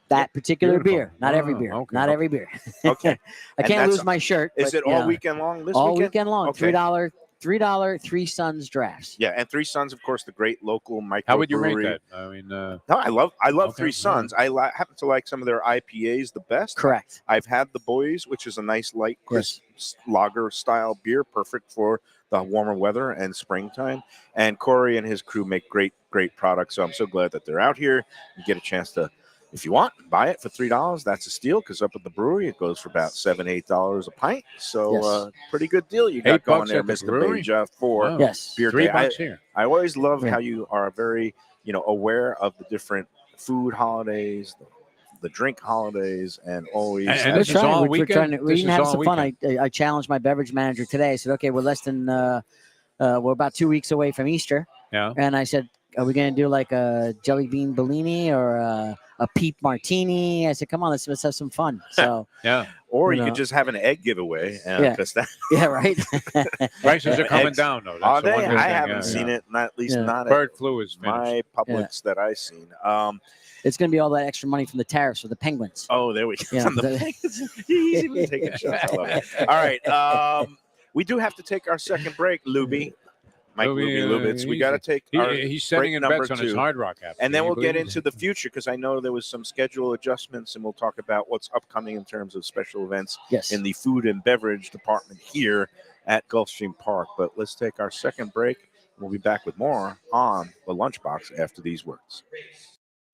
That particular Beautiful. beer, not every Oh, beer, okay. not every beer. Okay. I And can't that's- lose my shirt. Is but, it you all know, weekend long this all weekend? weekend long? Okay. $3 $3 Three Sons drafts. Yeah, and Three Sons, of course, the great local microbrewery. How would you rate that? I mean, No, I love Okay, Three Sons. I happen to like some of their IPAs the best. Correct. I've had the Boys, which is a nice light crisp lager style beer, perfect for the warmer weather and springtime. And Corey and his crew make great products. So I'm so glad that they're out here. You get a chance to, if you want, buy it for $3. That's a steal, because up at the brewery it goes for about $7-8 a pint. So pretty good deal you got going there, Mr. Beja, for beer. $3 here. I always love how you are very, aware of the different food holidays, the drink holidays, and always. And this is all weekend? We can have some fun. I challenged my beverage manager today. I said, okay, we're less than, we're about 2 weeks away from Easter. Yeah. And I said, are we going to do like a jelly bean Bellini or a peep martini? I said, come on, let's have some fun. So yeah. Or you could just have an egg giveaway. Yeah, right. Prices are coming down, though. Are they? I haven't seen it, not at least not bird flu is finished. My Publix that I've seen. It's going to be all that extra money from the tariffs for the penguins. Oh, there we go. Yeah, He's even taking shots. I love it. All right. We do have to take our second break, Lubie. Mike Lubitz. We got to take he's sending in bets on his Hard Rock app. And then we'll get into the future, because I know there was some schedule adjustments, and we'll talk about what's upcoming in terms of special events in the food and beverage department here at Gulfstream Park. But let's take our second break. We'll be back with more on the Lunchbox after these words.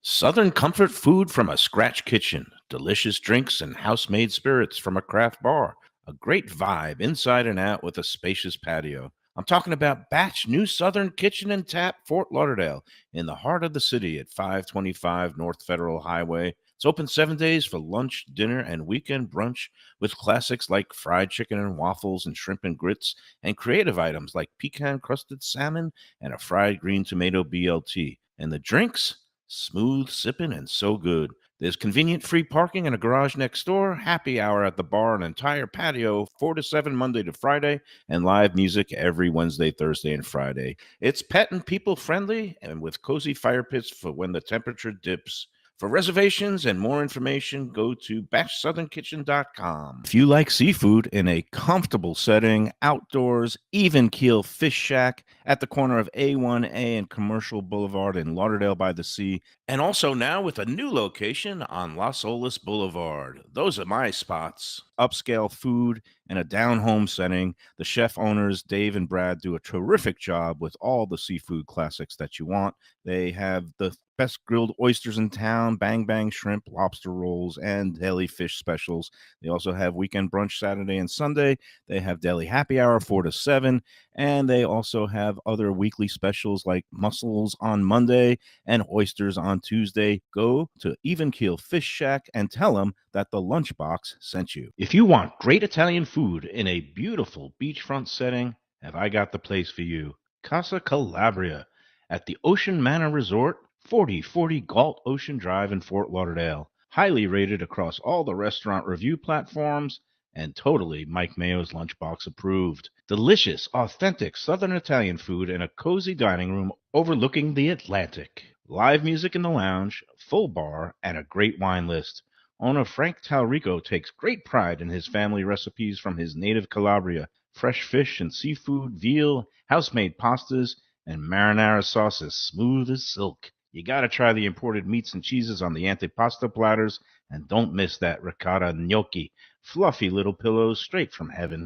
Southern comfort food from a scratch kitchen, delicious drinks and house-made spirits from a craft bar, a great vibe inside and out with a spacious patio. I'm talking about Batch New Southern Kitchen and Tap, Fort Lauderdale, in the heart of the city at 525 North Federal Highway. It's open 7 days for lunch, dinner, and weekend brunch, with classics like fried chicken and waffles and shrimp and grits, and creative items like pecan-crusted salmon and a fried green tomato BLT. And the drinks? Smooth sipping and so good. There's convenient free parking and a garage next door, happy hour at the bar, an entire patio, 4 to 7 Monday to Friday, and live music every Wednesday, Thursday, and Friday. It's pet and people friendly, and with cozy fire pits for when the temperature dips. For reservations and more information, go to batchsouthernkitchen.com. If you like seafood in a comfortable setting, outdoors, even keel fish shack at the corner of A1A and Commercial Boulevard in Lauderdale by the Sea, and also now with a new location on Las Olas Boulevard. Those are my spots. Upscale food and a down-home setting. The chef owners, Dave and Brad, do a terrific job with all the seafood classics that you want. They have the best grilled oysters in town, bang bang shrimp, lobster rolls, and deli fish specials. They also have weekend brunch Saturday and Sunday. They have deli happy hour 4 to 7, and they also have other weekly specials like mussels on Monday and oysters on Tuesday. Go to Even Keel Fish Shack and tell them that the Lunchbox sent you. If you want great Italian food in a beautiful beachfront setting, have I got the place for you. Casa Calabria at the Ocean Manor Resort, 4040 Galt Ocean Drive in Fort Lauderdale. Highly rated across all the restaurant review platforms, and totally Mike Mayo's Lunchbox approved. Delicious, authentic Southern Italian food in a cozy dining room overlooking the Atlantic. Live music in the lounge, full bar, and a great wine list. Owner Frank Talrico takes great pride in his family recipes from his native Calabria. Fresh fish and seafood, veal, house-made pastas, and marinara sauces smooth as silk. You gotta try the imported meats and cheeses on the antipasto platters, and don't miss that ricotta gnocchi. Fluffy little pillows straight from heaven.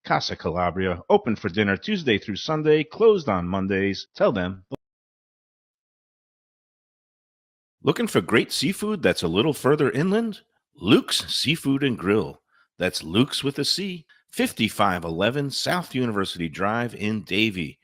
Casa Calabria, open for dinner Tuesday through Sunday, closed on Mondays. Tell them. Looking for great seafood that's a little further inland? Luke's Seafood and Grill. That's Luke's with a C. 5511 South University Drive in Davie.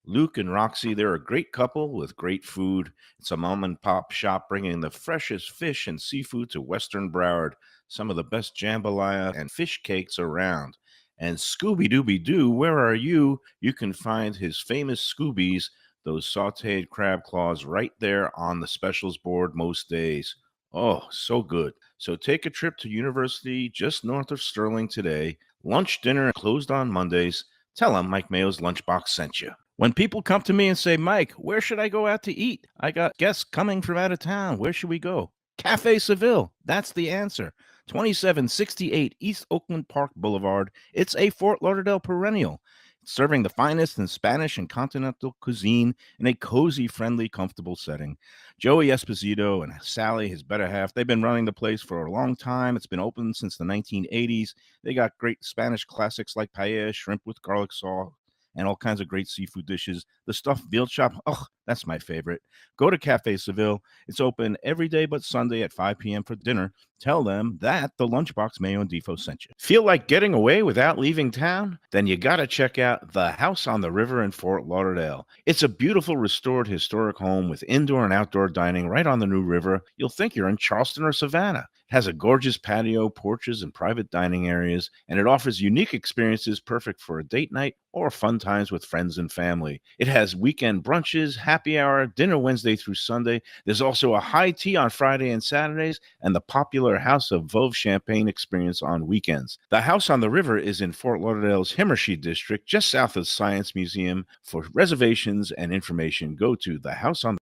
Luke and Roxy, they're a great couple with great food. It's a mom-and-pop shop bringing the freshest fish and seafood to Western Broward. Some of the best jambalaya and fish cakes around. And Scooby-Dooby-Doo, where are you? You can find his famous Scoobies, those sautéed crab claws, right there on the specials board most days. Oh, so good. So take a trip to University just north of Sterling today. Lunch, dinner, closed on Mondays. Tell them Mike Mayo's Lunchbox sent you. When people come to me and say, Mike, where should I go out to eat? I got guests coming from out of town. Where should we go? Cafe Seville. That's the answer. 2768 East Oakland Park Boulevard. It's a Fort Lauderdale perennial. serving the finest in Spanish and continental cuisine in a cozy, friendly, comfortable setting. Joey Esposito and Sally, his better half, they've been running the place for a long time. It's been open since the 1980s. They got great Spanish classics like paella, shrimp with garlic sauce, and all kinds of great seafood dishes. The stuffed veal chop, oh, that's my favorite. Go to Cafe Seville. It's open every day but Sunday at 5 p.m. for dinner. Tell them that the Lunchbox Mayo and Defo sent you. Feel like getting away without leaving town? Then you got to check out the House on the River in Fort Lauderdale. It's a beautiful restored historic home with indoor and outdoor dining right on the new river. You'll think you're in Charleston or Savannah. It has a gorgeous patio, porches, and private dining areas, and it offers unique experiences perfect for a date night or fun times with friends and family. It has weekend brunches, happy hour, dinner Wednesday through Sunday. There's also a high tea on Friday and Saturdays, and the popular House of Veuve Champagne experience on weekends. The House on the River is in Fort Lauderdale's Himmershey district, just south of the Science Museum. For reservations and information, go to the House on the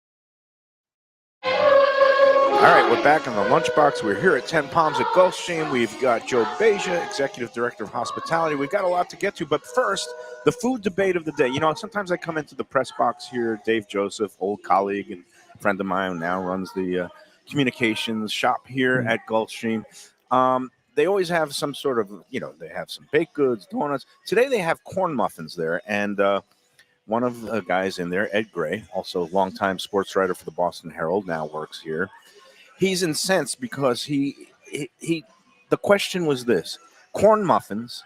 All right, we're back on the Lunchbox. We're here at 10 Palms at Gulfstream. We've got Joe Beja, Executive Director of Hospitality. We've got a lot to get to, but first, the food debate of the day. You know, sometimes I come into the press box here, Dave Joseph, old colleague and friend of mine, who now runs the communications shop here at Gulfstream. They always have some sort of, you know, they have some baked goods, donuts. Today they have corn muffins there, and one of the guys in there, Ed Gray, also longtime sports writer for the Boston Herald, now works here. He's incensed because the question was this: corn muffins,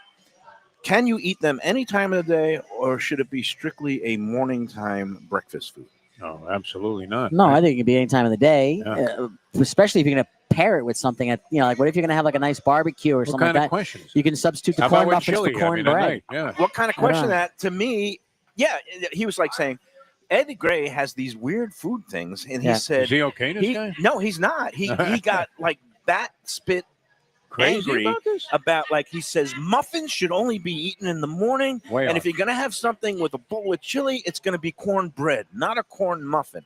can you eat them any time of the day, or should it be strictly a morning time breakfast food? No, absolutely not. No, I think it can be any time of the day, Yeah. Especially if you're going to pair it with something. Like what if you're going to have like a nice barbecue or What something kind like of that? questions? You can substitute the How about corn with muffins chili? for corn at bread. night, yeah. What kind of question Yeah. that to me? Yeah, he was like saying, Ed Gray has these weird food things, and Yeah. he said, Is he okay, this guy? no, he's not. He got like that spit Crazy angry about this? about, like, he says muffins should only be eaten in the morning, Way and off. if you're gonna have something with a bowl of chili, it's gonna be cornbread, not a corn muffin.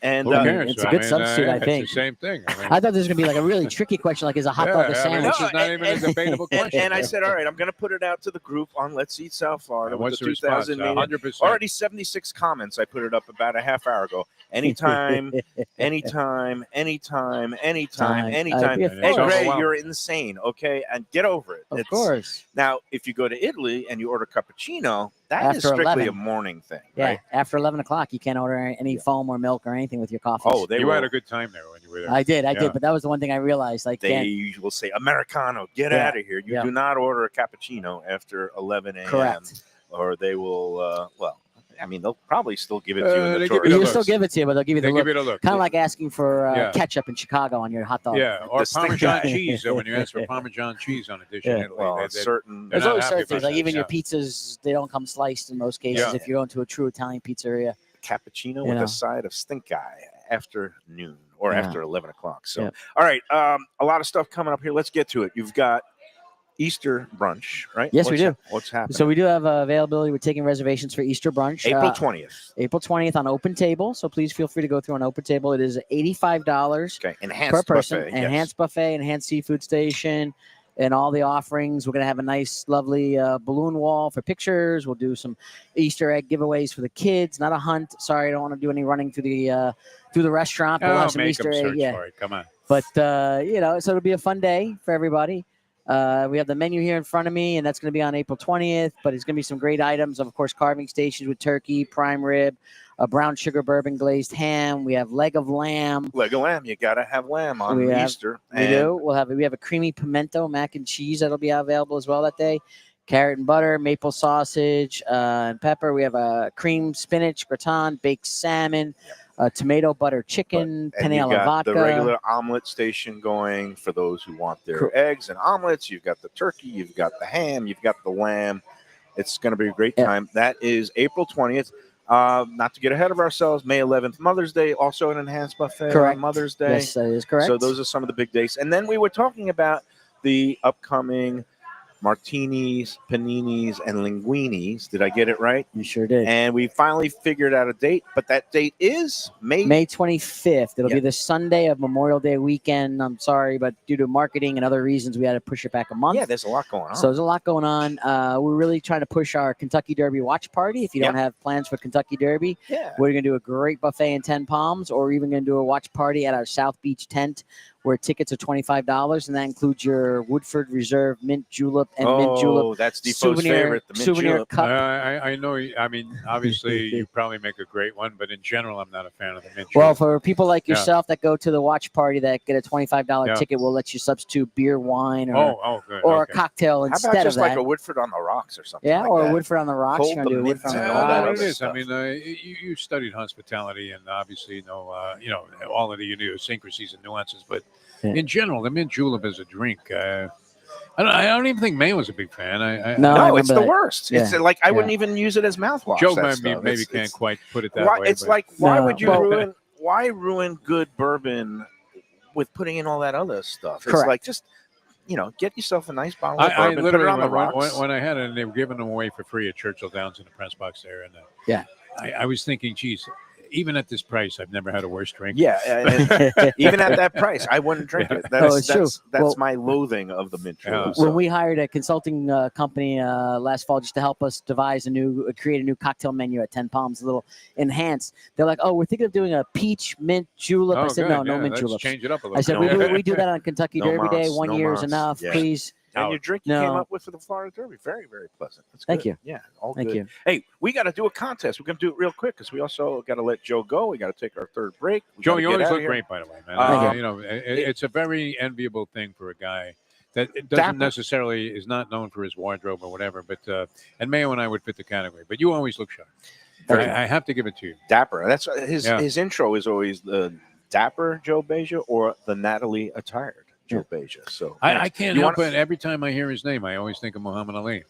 And Who cares? it's a good substitute, I it's think. the same thing. I mean, I thought this was going to be like a really tricky question, like is a hot dog a yeah, I mean, sandwich? this is not even a debatable question. and I said, all right, I'm going to put it out to the group on Let's Eat South Florida. And what's with the response? 2000 meeting. 100%. Already 76 comments. I put it up about a half hour ago. Anytime, anytime, anytime, anytime, anytime. Of Ed course. Gray, you're insane, okay? And get over it. Of course. Now, if you go to Italy and you order cappuccino, that is After strictly 11. a morning thing, Yeah, right? after 11 o'clock, you can't order any foam or milk or anything with your coffee. Oh, You had a good time there when you were there. I did, Yeah. but that was the one thing I realized. Like, They will say, Americano, get Yeah. out of here. You Yeah. do not order a cappuccino after 11 a.m. correct. Or they will, I mean, they'll probably still give it to you in They the give you tourist. the You'll look. still give it to you, but they'll give you the They look. give you the look. Kind of like asking for Yeah. ketchup in Chicago on your hot dog. Yeah, or The stink Parmesan eye. cheese. So when you ask for Parmesan cheese on a dish in Yeah. Italy, Well, they, certain. they're There's not always happy certain about things, like that, even your yeah. pizzas, they don't come sliced in most cases Yeah. if you're going to a true Italian pizzeria. Cappuccino You with know. a side of stink eye after noon or Yeah. after 11 o'clock. So, Yeah. all right, a lot of stuff coming up here. Let's get to it. You've got Easter brunch, right? Yes, we do. What's happening? So we do have availability. We're taking reservations for Easter brunch. April 20th. April 20th on Open Table. So please feel free to go through on Open Table. It is $85 Okay, enhanced per person. buffet. yes. Enhanced buffet, enhanced seafood station, and all the offerings. We're going to have a nice, lovely balloon wall for pictures. We'll do some Easter egg giveaways for the kids. Not a hunt. Sorry, I don't want to do any running through the restaurant. But we'll Oh, have some make Easter them egg. search Yeah. for it. Come on. But, so it'll be a fun day for everybody. We have the menu here in front of me, and that's going to be on April 20th. But it's going to be some great items. Of course, carving stations with turkey, prime rib, a brown sugar bourbon glazed ham. We have leg of lamb. Leg of lamb. You got to have lamb on We have- Easter. We do. We have a creamy pimento mac and cheese that'll be available as well that day. Carrot and butter, maple sausage, and pepper. We have a cream spinach gratin, baked salmon, tomato butter chicken, And penne you've alla got vodka. the regular omelet station going for those who want their eggs and omelets. You've got the turkey, you've got the ham, you've got the lamb. It's going to be a great time. That is April 20th. Not to get ahead of ourselves, May 11th, Mother's Day, also an enhanced buffet Correct. on Mother's Day. Yes, that is correct. So those are some of the big days. And then we were talking about the upcoming martinis, paninis, and linguinis. Did I get it right? You sure did. And we finally figured out a date, but that date is May. May 25th. It'll Yeah. be the Sunday of Memorial Day weekend. I'm sorry, but due to marketing and other reasons, we had to push it back a month. Yeah, there's a lot going on. So there's a lot going on. We're really trying to push our Kentucky Derby watch party. If you don't have plans for Kentucky Derby, yeah. we're going to do a great buffet in 10 Palms, or we're even going to do a watch party at our South Beach tent where tickets are $25, and that includes your Woodford Reserve mint julep and mint julep that's Defoe's souvenir, favorite, the mint souvenir julep. cup. I know. I mean, obviously, you probably make a great one, but in general, I'm not a fan of the mint Well, julep. for people like Yeah. yourself that go to the watch party that get a $25 Yeah. ticket, we'll let you substitute beer, wine, or, Good. or okay. a cocktail How instead about just of like that. a Woodford on the rocks or something? Yeah, like or that? Woodford on the rocks. Cold You're gonna the do mint Woodford on the and all that It rocks. other is. stuff. I mean, you studied hospitality and obviously know, all of the idiosyncrasies and nuances. But Yeah. in general, the mint julep is a drink. I don't even think Mayo was a big fan. No, I No, it's the remember that. worst. It's Yeah. like I Yeah. wouldn't even use it as mouthwash. Joe that maybe, stuff. maybe It's- can't it's- quite put it that why, way. it's but- like why No. would you Well- ruin good bourbon with putting in all that other stuff? It's Correct. like just get yourself a nice bottle of I bourbon, put it literally, on the when, rocks. when I had it, and they were giving them away for free at Churchill Downs in the press box there, and Yeah. I was thinking, geez, even at this price, I've never had a worse drink. Yeah, and even at that price, I wouldn't drink it. No, That's, it's true. that's Well- my loathing of the mint julep. Yeah. So- When we hired a consulting company last fall just to help us create a new cocktail menu at 10 Palms, a little enhanced. They're like, "Oh, we're thinking of doing a peach mint julep." I said, good. "No, no Yeah, mint let's juleps." change it up a little I said, bit. we do that on Kentucky No Derby Day. mas, 1 no year is mas. enough, Yeah. please. And your drink you No. came up with for the Florida Derby, very, very pleasant. That's Thank good. you. Yeah, all Thank good. you. Hey, we got to do a contest. We're going to do it real quick because we also got to let Joe go. We got to take our third break. We Joe, gotta you get always outta look here. great, by the way, man. Thank It's a very enviable thing for a guy that it Dapper. doesn't necessarily is not known for his wardrobe or whatever. But and Mayo and I would fit the category. But you always look sharp. I have to give it to you. Dapper. That's his. Yeah. His intro is always the Dapper Joe Beja or the Natalie Attired Joe Beja. So I can't You help wanna- it. Every time I hear his name, I always think of Muhammad Ali.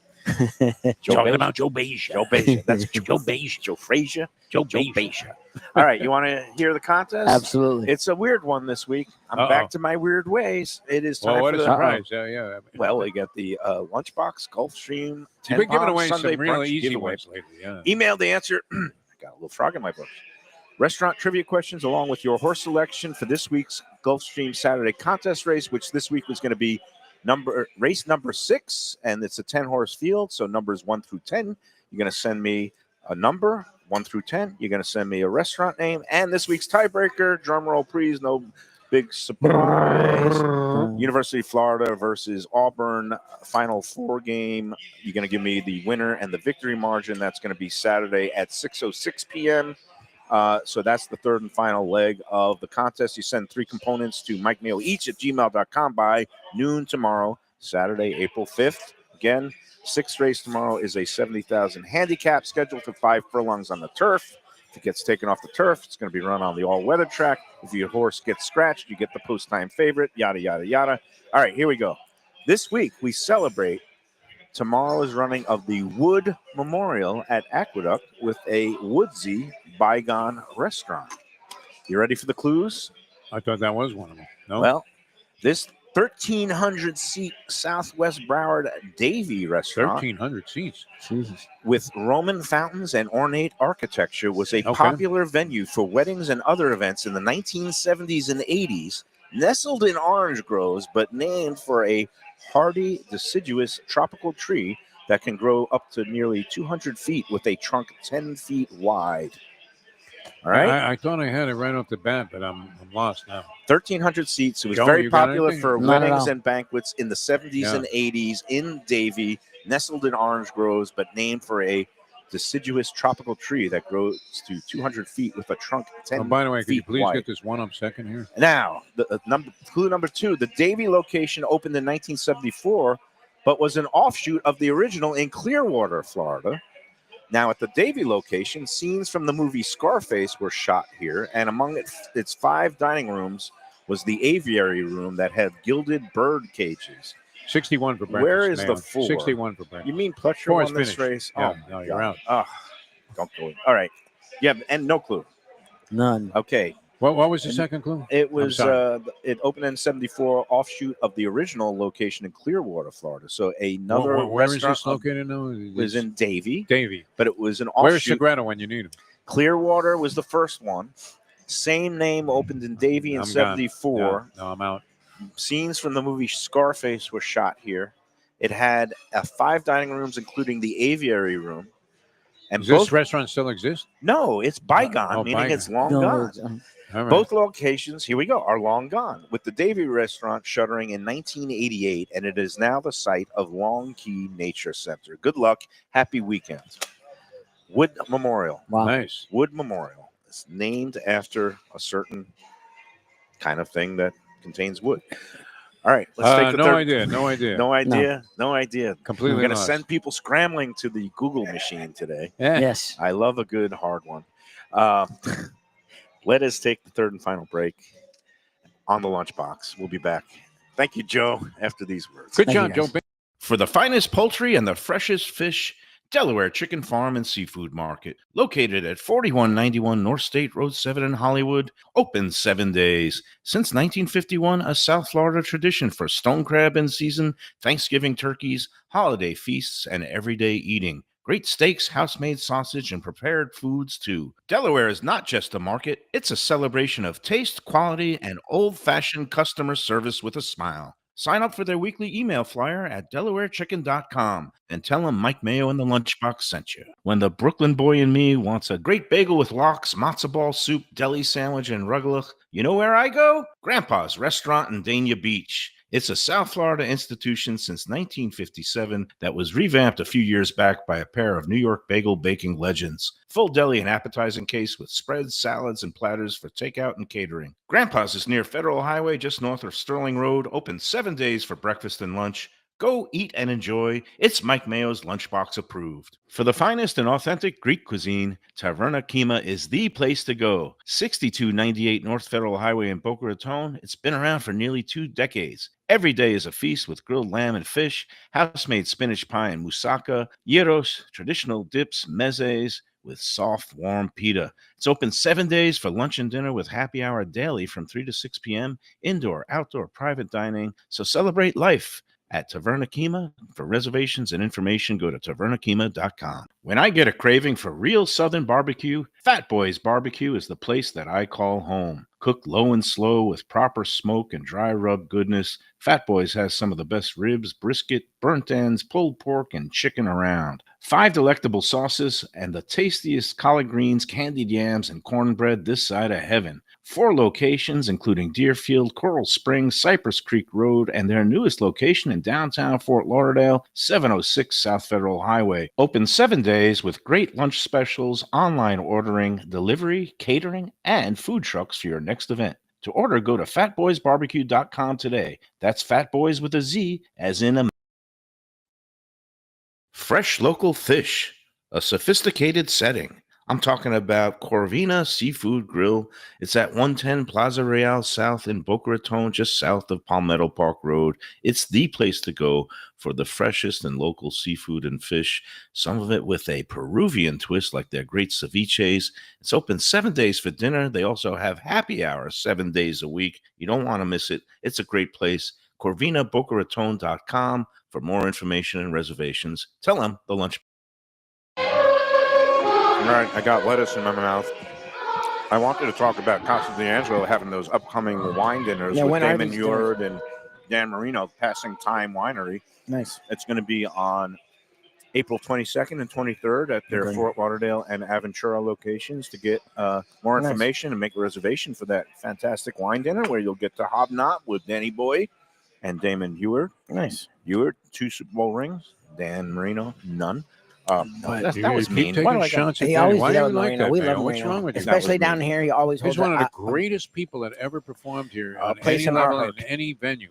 Joe Beja. Joe Beja. Joe Beja. That's Joe Beja. Joe Frazier. Joe Beja. All right, you want to hear the contest? Absolutely. It's a weird one this week. I'm Uh-oh. back to my weird ways. It is time Well, what for a the surprise! Yeah. Well, we got the Lunchbox Gulfstream. You've 10 been giving Palms away Sunday some real brunch easy giveaway. ones lately. Yeah. Email the answer. I got a little frog in my book. Restaurant trivia questions along with your horse selection for this week's Gulfstream Saturday contest race, which this week was going to be race number 6, and it's a 10-horse field. So numbers 1 through 10. You're going to send me a number 1 through 10. You're going to send me a restaurant name, and this week's tiebreaker. Drum roll, please. No big surprise. University of Florida versus Auburn Final 4 game. You're going to give me the winner and the victory margin. That's going to be Saturday at 6:06 p.m. So that's the third and final leg of the contest. You send 3 components to MikeMayo each at gmail.com by noon tomorrow, Saturday, April 5th. Again, 6th race tomorrow is a 70,000 handicap scheduled for 5 furlongs on the turf. If it gets taken off the turf, it's going to be run on the all-weather track. If your horse gets scratched, you get the post-time favorite, yada, yada, yada. All right, here we go. This week, we celebrate tomorrow's running of the Wood Memorial at Aqueduct with a woodsy bygone restaurant. You ready for the clues? I thought that was one of them. No. Well, this 1,300-seat Southwest Broward Davy restaurant 1,300 seats. Jesus. with Roman fountains and ornate architecture was a Okay. popular venue for weddings and other events in the 1970s and 80s, nestled in orange groves, but named for a hardy, deciduous tropical tree that can grow up to nearly 200 feet with a trunk 10 feet wide. All right, I thought I had it right off the bat, but I'm lost now. 1,300 seats. It was Joe, very you got popular anything? for Not at weddings all. and banquets in the 70s Yeah. and 80s in Davie, nestled in orange groves, but named for a deciduous tropical tree that grows to 200 feet with a trunk 10 Oh, by the way, could you feet please wide. get this one up second here? Now, clue number 2, the Davie location opened in 1974, but was an offshoot of the original in Clearwater, Florida. Now, at the Davie location, scenes from the movie Scarface were shot here, and among its 5 dining rooms was the aviary room that had gilded bird cages. 61 for breakfast. Where is Mayo. the 4? 61 for breakfast. You mean Pletcher Four won is this finished. race? Yeah, Oh, no, my you're God. out. Don't go in. All right. Yeah, and no clue. None. Okay. What was the second clue? It was sorry. it opened in 74, offshoot of the original location in Clearwater, Florida. So another Where is restaurant this located now? was in Davie, Davie. but it was an Where's offshoot. Segreto when you need him? Clearwater was the first one. Same name, opened in Davie in I'm 74. gone. No, I'm out. Scenes from the movie Scarface were shot here. It had 5 dining rooms, including the aviary room. And Does this restaurant still exist? No, it's bygone, Oh, meaning it's bygone. long No, gone. it's, All right. Both locations, here we go, are long gone, with the Davie restaurant shuttering in 1988, and it is now the site of Long Key Nature Center. Good luck. Happy weekend. Wood Memorial. wow. Nice. Wood Memorial. It's named after a certain kind of thing that contains wood. All right, let's take the no third. idea. No idea. No idea. No idea. Completely We're going to lost. send people scrambling to the Google machine today. Yeah. Yes. I love a good hard one. Let us take the third and final break on the lunchbox. We'll be back. Thank you, Joe, after these words. Good Thank job, you, Joe. guys. For the finest poultry and the freshest fish, Delaware Chicken Farm and Seafood Market, located at 4191 North State Road 7 in Hollywood, open 7 days. Since 1951, a South Florida tradition for stone crab in season, Thanksgiving turkeys, holiday feasts, and everyday eating. Great steaks, house-made sausage, and prepared foods, too. Delaware is not just a market, it's a celebration of taste, quality, and old-fashioned customer service with a smile. Sign up for their weekly email flyer at DelawareChicken.com and tell them Mike Mayo and the Lunchbox sent you. When the Brooklyn boy in me wants a great bagel with lox, matzo ball soup, deli sandwich, and rugelach, you know where I go? Grandpa's Restaurant in Dania Beach. It's a South Florida institution since 1957 that was revamped a few years back by a pair of New York bagel baking legends. Full deli and appetizing case with spreads, salads, and platters for takeout and catering. Grandpa's is near Federal Highway just north of Sterling Road, open 7 days for breakfast and lunch. Go eat and enjoy. It's Mike Mayo's Lunchbox approved. For the finest and authentic Greek cuisine, Taverna Kima is the place to go. 6298 North Federal Highway in Boca Raton. It's been around for nearly 2 decades. Every day is a feast with grilled lamb and fish, house-made spinach pie and moussaka, gyros, traditional dips, mezes, with soft, warm pita. It's open 7 days for lunch and dinner with happy hour daily from 3 to 6 p.m., indoor, outdoor, private dining. So celebrate life at Taverna Kima. For reservations and information, go to tavernakima.com. When I get a craving for real Southern barbecue, Fat Boys Barbecue is the place that I call home. Cooked low and slow with proper smoke and dry rub goodness, Fat Boys has some of the best ribs, brisket, burnt ends, pulled pork, and chicken around. 5 delectable sauces and the tastiest collard greens, candied yams, and cornbread this side of heaven. 4 locations, including Deerfield, Coral Springs, Cypress Creek Road, and their newest location in downtown Fort Lauderdale, 706 South Federal Highway. Open 7 days with great lunch specials, online ordering, delivery, catering, and food trucks for your next event. To order, go to fatboysbarbecue.com today. That's Fat Boys with a Z, as in a... Fresh local fish, a sophisticated setting. I'm talking about Corvina Seafood Grill. It's at 110 Plaza Real South in Boca Raton, just south of Palmetto Park Road. It's the place to go for the freshest and local seafood and fish, some of it with a Peruvian twist like their great ceviches. It's open 7 days for dinner. They also have happy hours 7 days a week. You don't want to miss it. It's a great place. CorvinaBocaRaton.com for more information and reservations. Tell them the lunch. All right, I got lettuce in my mouth. I wanted to talk about Casa D'Angelo having those upcoming wine dinners with when are Damon these Ewart and Dan Marino, Passing Time Winery. Nice. It's going to be on April 22nd and 23rd at their Okay. Fort Lauderdale and Aventura locations. To get more information and make a reservation for that fantastic wine dinner where you'll get to hobnob with Danny Boy and Damon Ewart. Nice. Ewart, 2 Super Bowl rings. Dan Marino, none. But that was you mean. keep Why do taking I got- shots at He Danny. always Why did do you with like Marino. that? We man? love What's Marino. wrong with you? Especially down here, he always holds He's one of the a greatest people that ever performed here on place any in our level, heart. in any venue.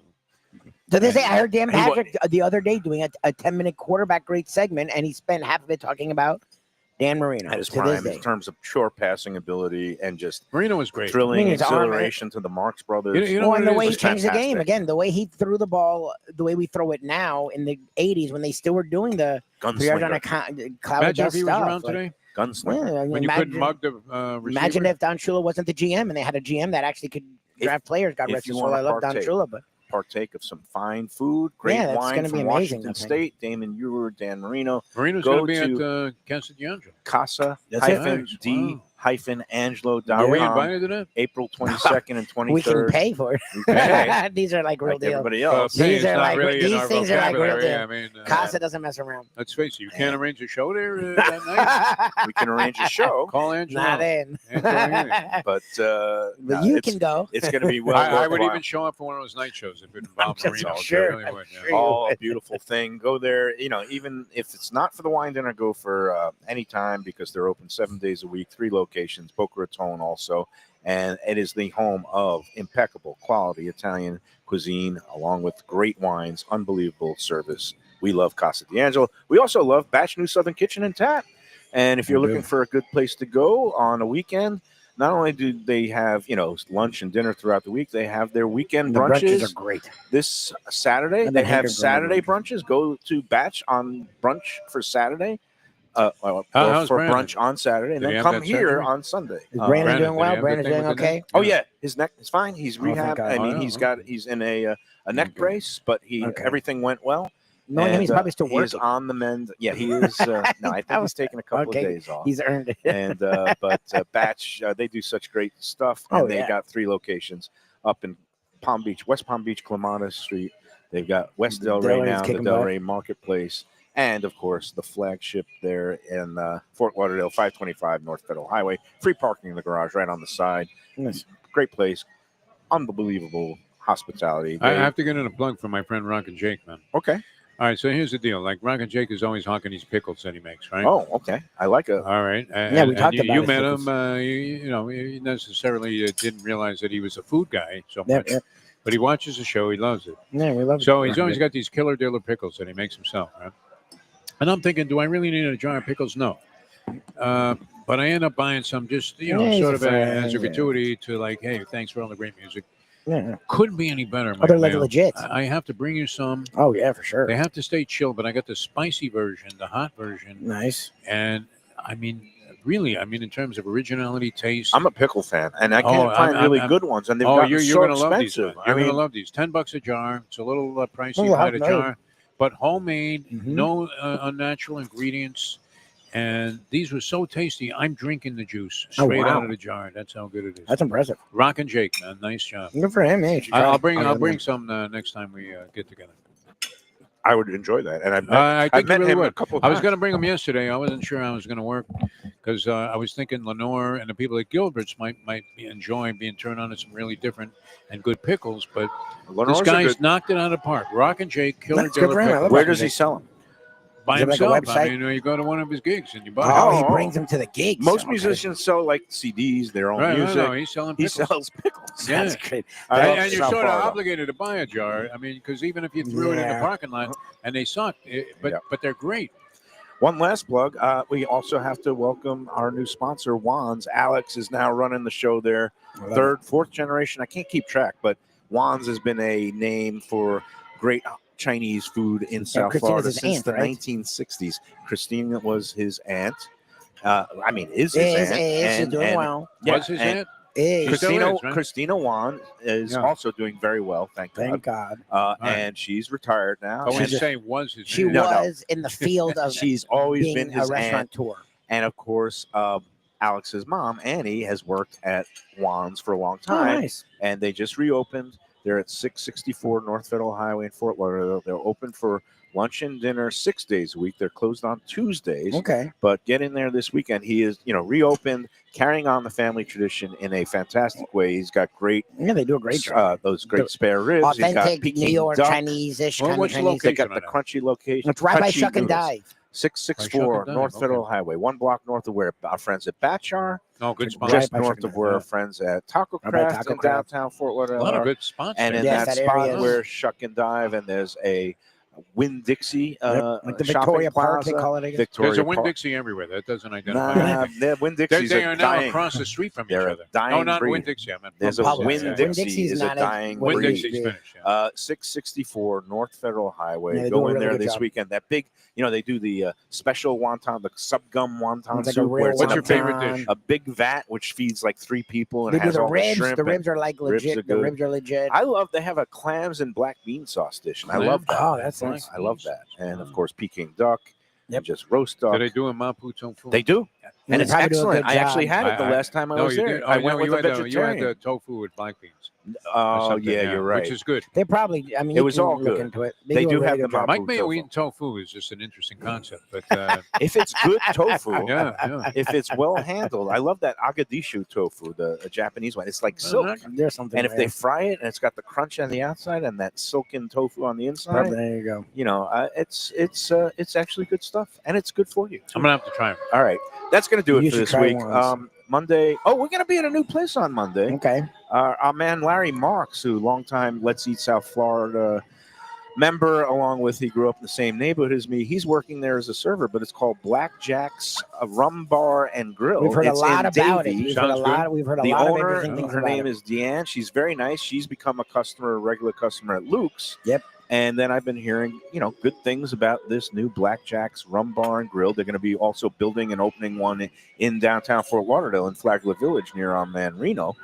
To this day, I heard Dan He wa- Patrick the other day doing a 10-minute quarterback great segment, and he spent half of it talking about Dan Marino. At his To this prime, day. in terms of pure passing ability and just Marino was great. thrilling I mean, his arm- exhilaration to the Marx Brothers. You know Well, and what the it way is? he was changed the game fantastic. again, the way he threw the ball, the way we throw it now in the '80s when they still were doing the 3 yards on a Gunslinger. cloud of Imagine if dust he was stuff. around like, today. Gunslinger. Yeah, When you couldn't mug the imagine receiver? if Don Shula wasn't the GM and they had a GM that actually could draft players. God if rest you his soul. wanna I love Don partake. Shula, but Partake of some fine food, great Yeah, that's wine gonna from be amazing, Washington I think. State. Damon Ewer, Dan Marino. Marino's Go going to be to at Castigliano. Casa That's it. Nice. Wow. Angelo.com. Are we invited to that? April 22nd and 23rd. we can pay for it. We pay. These are like real like deal. everybody else. Paying These is are not like- really in these our things are like real vocabulary. deal. I mean, Casa doesn't mess around. let's face it, you can't arrange a show there that night. We can arrange a show, Call Angelo. Not in. but But you can go. It's going to be well I would worthwhile. even show up for one of those night shows if it involved just Marino. sure, I really I'm would, yeah. sure. all a beautiful thing. Go there, even if it's not for the wine dinner, go for any time because they're open 7 days a week, 3 locations, Boca Raton also, and it is the home of impeccable quality Italian cuisine along with great wines, unbelievable service. We love Casa D'Angelo. We also love Batch New Southern Kitchen and Tap. And if you're looking for a good place to go on a weekend, not only do they have, lunch and dinner throughout the week, they have their weekend The brunches brunches. are great. This Saturday, I've they been have hankering Saturday for one. brunches. Go to Batch on brunch for Saturday, or how's for Brandon? brunch on Saturday, and Did he then have come that here surgery? on Sunday. Is Brandon Brandon, doing did he well? have the Brandon's thing doing with the okay? neck? Oh yeah, his neck is fine. He's thank rehab. God. I mean, Oh, yeah. he's in a neck Okay. brace, but Okay. everything went well. Knowing him, And, he's probably still He's working. on the mend. Yeah, he is. No, I think he's taking a couple Okay. of days off. He's earned it. And but Batch, they do such great stuff. Oh, And they yeah. got 3 locations up in Palm Beach, West Palm Beach, Clematis Street. They've got West Del Rey Delray's now, the kicking Del butt. Rey Marketplace, and of course the flagship there in Fort Lauderdale, 525 North Federal Highway. Free parking in the garage right on the side. Nice. Great place, unbelievable hospitality. I They- have to get in a plug for my friend Rock and Jake, man. okay. All right, so here's the deal. Like Rock and Jake is always hawking these pickles that he makes, right? Oh, okay. I like it. All right. Yeah, we talked you, about you his met pickles. him. You necessarily didn't realize that he was a food guy so Yep, much, yep. but he watches the show. He loves it. Yeah, we love So it. he's always got these killer dealer pickles that he makes himself, right? And I'm thinking, do I really need a jar of pickles? No. But I end up buying some just, Yeah, he's sort a of friend, as a yeah. gratuity to like, hey, thanks for all the great music. Yeah. Couldn't be any better, Oh, they're Mike like Mayo. legit. I have to bring you some. Oh, yeah, for sure. They have to stay chill, but I got the spicy version, the hot version. Nice. And I mean, really, in terms of originality, taste. I'm a pickle fan, and I Oh, can't find I'm- really I'm- good ones. And they've Oh, gotten you're so going to love these. expensive. Man. You're I going to mean, love these. $10 a jar. It's a little pricey Oh, by the no. jar, but homemade, Mhm. no unnatural ingredients. And these were so tasty. I'm drinking the juice Oh, straight wow. out of the jar. That's how good it is. That's impressive. Rock and Jake, man. Nice job. Good for him, man. You should try I'll it. bring get him in. some next time we get together. I would enjoy that. And I I've think met you really him a would. couple of I was times. going to bring them yesterday. I wasn't sure I was going to work because I was thinking Lenore and the people at Gilbert's might enjoy being turned on to some really different and good pickles. But Lenore's this a guy's good- knocked it out of the park. Rock and Jake, killer That's good dealer for him. I pickles. love Where Rock does and he Jake. sell them? By Is it like a himself. website? You go to one of his gigs and you buy Oh, it. he Oh. brings them to the gigs. Most Okay. musicians sell like CDs, their own Right, music. no, he's selling He pickles. sells pickles. Yeah. That's great. I love And you're South sort of Florida. obligated to buy a jar. Because even if you threw it in the Yeah. parking lot and they suck, but they're great. One last plug. We also have to welcome our new sponsor, Juan's. Alex is now running the show there. Third, fourth generation. I can't keep track, but Juan's has been a name for great Chinese food in South Christina's Florida his since aunt, the right? 1960s. Christina was his aunt. Is his Is, aunt. she's doing well. What's his and aunt? Is. Chris- still Christina, is, right? Christina Juan is Yeah. also doing very well, thank Thank God. God. right. And she's retired now. Oh, when and you say was his She aunt. No, no. was in the field of she's always being been a his aunt. restaurateur. And of course, Alex's mom, Annie, has worked at Juan's for a long Oh, time. nice. And they just reopened. They're at 664 North Federal Highway in Fort Lauderdale. They're open for lunch and dinner 6 days a week. They're closed on Tuesdays. Okay. But get in there this weekend. He is, reopened, carrying on the family tradition in a fantastic way. He's got great, Yeah, they do a great job. those great spare ribs. He's got Authentic New Peking York duck. Chinese-ish Well, kind of what's the Chinese. They location? got the crunchy location. It's right by crunchy Shuck and noodles. Dive. 664 Dive, North okay. Federal Highway, 1 block north of where our friends at Batch are, No, good Right sponsor. just by north Shuck of and where Dive. our friends at Taco Right by Craft Taco in Craft. downtown Fort A Lauderdale lot of are. good sponsors. And in Yes, that that spot area is- where Shuck and Dive, and there's a Winn-Dixie, like the shopping Victoria Park, they plaza. call it, I guess. Victoria There's a Park. Winn-Dixie everywhere. That doesn't identify Nah, anything. Winn-Dixie's They are a now dying. across the street from each They're a other. dying No, not breed. Winn-Dixie. I meant There's a Publix. Winn-Dixie Winn-Dixie's is a not dying Winn-Dixie's breed. Winn-Dixie's finished. Yeah. 664 North Federal Highway. Yeah, they do Go a in really there good this job. weekend. That big, they do the special wonton, the sub gum wonton It's like a soup. real Where it's What's in your a favorite wonton. dish? a big vat which feeds like 3 people and They do has the all ribs. the shrimp. The ribs are like ribs legit. are The good. ribs are legit. I love. They have a clams and black bean sauce dish, and I love that. Oh, that's Black nice. I love bean that, sauce. and of course Peking duck. Yep. And just roast duck. Do they do a mapu tofu? They do, and they it's probably do a excellent. good I actually job. had it the last time I No, was you there. did. Oh, I went with a you vegetarian. had the tofu with black beans. or Oh something, yeah, you're right. Which is good. They probably. I mean, It you was can all look good. into it. They do a do really have good the job. Mike Mapu Mayo tofu. eating tofu is just an interesting concept. But If it's good tofu, yeah. if it's well handled, I love that agadishu tofu, the Japanese one. It's like silk, There's something. and if there. they fry it and it's got the crunch on the outside and that silken tofu on the inside, Perfect. There you go. it's actually good stuff, and it's good for you. I'm gonna have to try them. All right, that's gonna do it You for should this try week. once. Monday. Oh, we're gonna be at a new place on Monday. Okay. Our man Larry Marks, who longtime Let's Eat South Florida member, along with he grew up in the same neighborhood as me. He's working there as a server, but it's called Blackjack's Rum Bar and Grill. We've heard It's a lot in about Davie. it. We've heard a Sounds lot. We've heard a The lot of owner, interesting things her about name it. is Deanne. She's very nice. She's become a regular customer at Luke's. Yep. And then I've been hearing, good things about this new Blackjack's Rum Bar and Grill. They're going to be also building and opening one in downtown Fort Lauderdale in Flagler Village near our man Reno.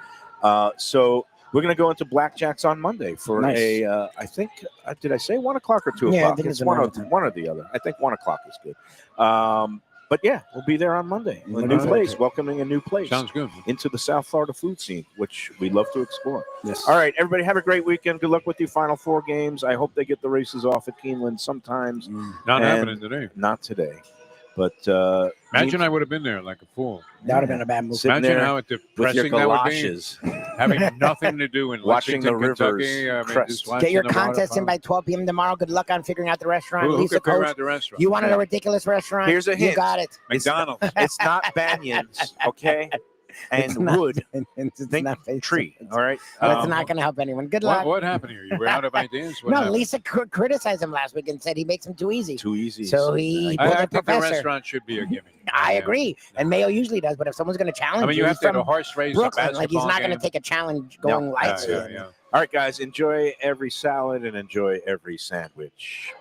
So we're going to go into Blackjack's on Monday for Nice. I think, did I say 1 o'clock or 2 Yeah, I o'clock? think It's it's one around or the other. I think 1 o'clock is good. But yeah, we'll be there on Monday. A Looking new forward place, to it. welcoming a new place Sounds good. into the South Florida food scene, which we love to explore. Yes. All right, everybody, have a great weekend. Good luck with your Final Four games. I hope they get the races off at Keeneland sometimes. Not And happening today. Not today. But Imagine I would have been there like a fool. That would have been a bad move. Sitting Imagine there how with your depressing that would be. galoshes. Having nothing to do in Watching the Lexington, rivers Kentucky. I mean, crest. just Get watching your the water contest in fall. by 12 p.m. tomorrow. Good luck on figuring out the restaurant. Who Lisa could figure Coach, out the restaurant? you wanted a ridiculous restaurant. Here's a You hint. got it. McDonald's. It's not Banyans, okay? It's And not- wood. It's Think not face tree, to face. all right? But it's not going to help anyone. Good luck. What happened here? You were out of ideas? What No, happened? Lisa criticized him last week and said he makes him too easy. Too easy. So he I pulled a think the professor. restaurant should be a gimme. I Yeah. agree. And Mayo usually does, but if someone's going to challenge I mean, you have he's to have a from horse race, a Brooklyn. Like, he's basketball not going to game. take a challenge going lights. Yeah. All right, guys, enjoy every salad and enjoy every sandwich.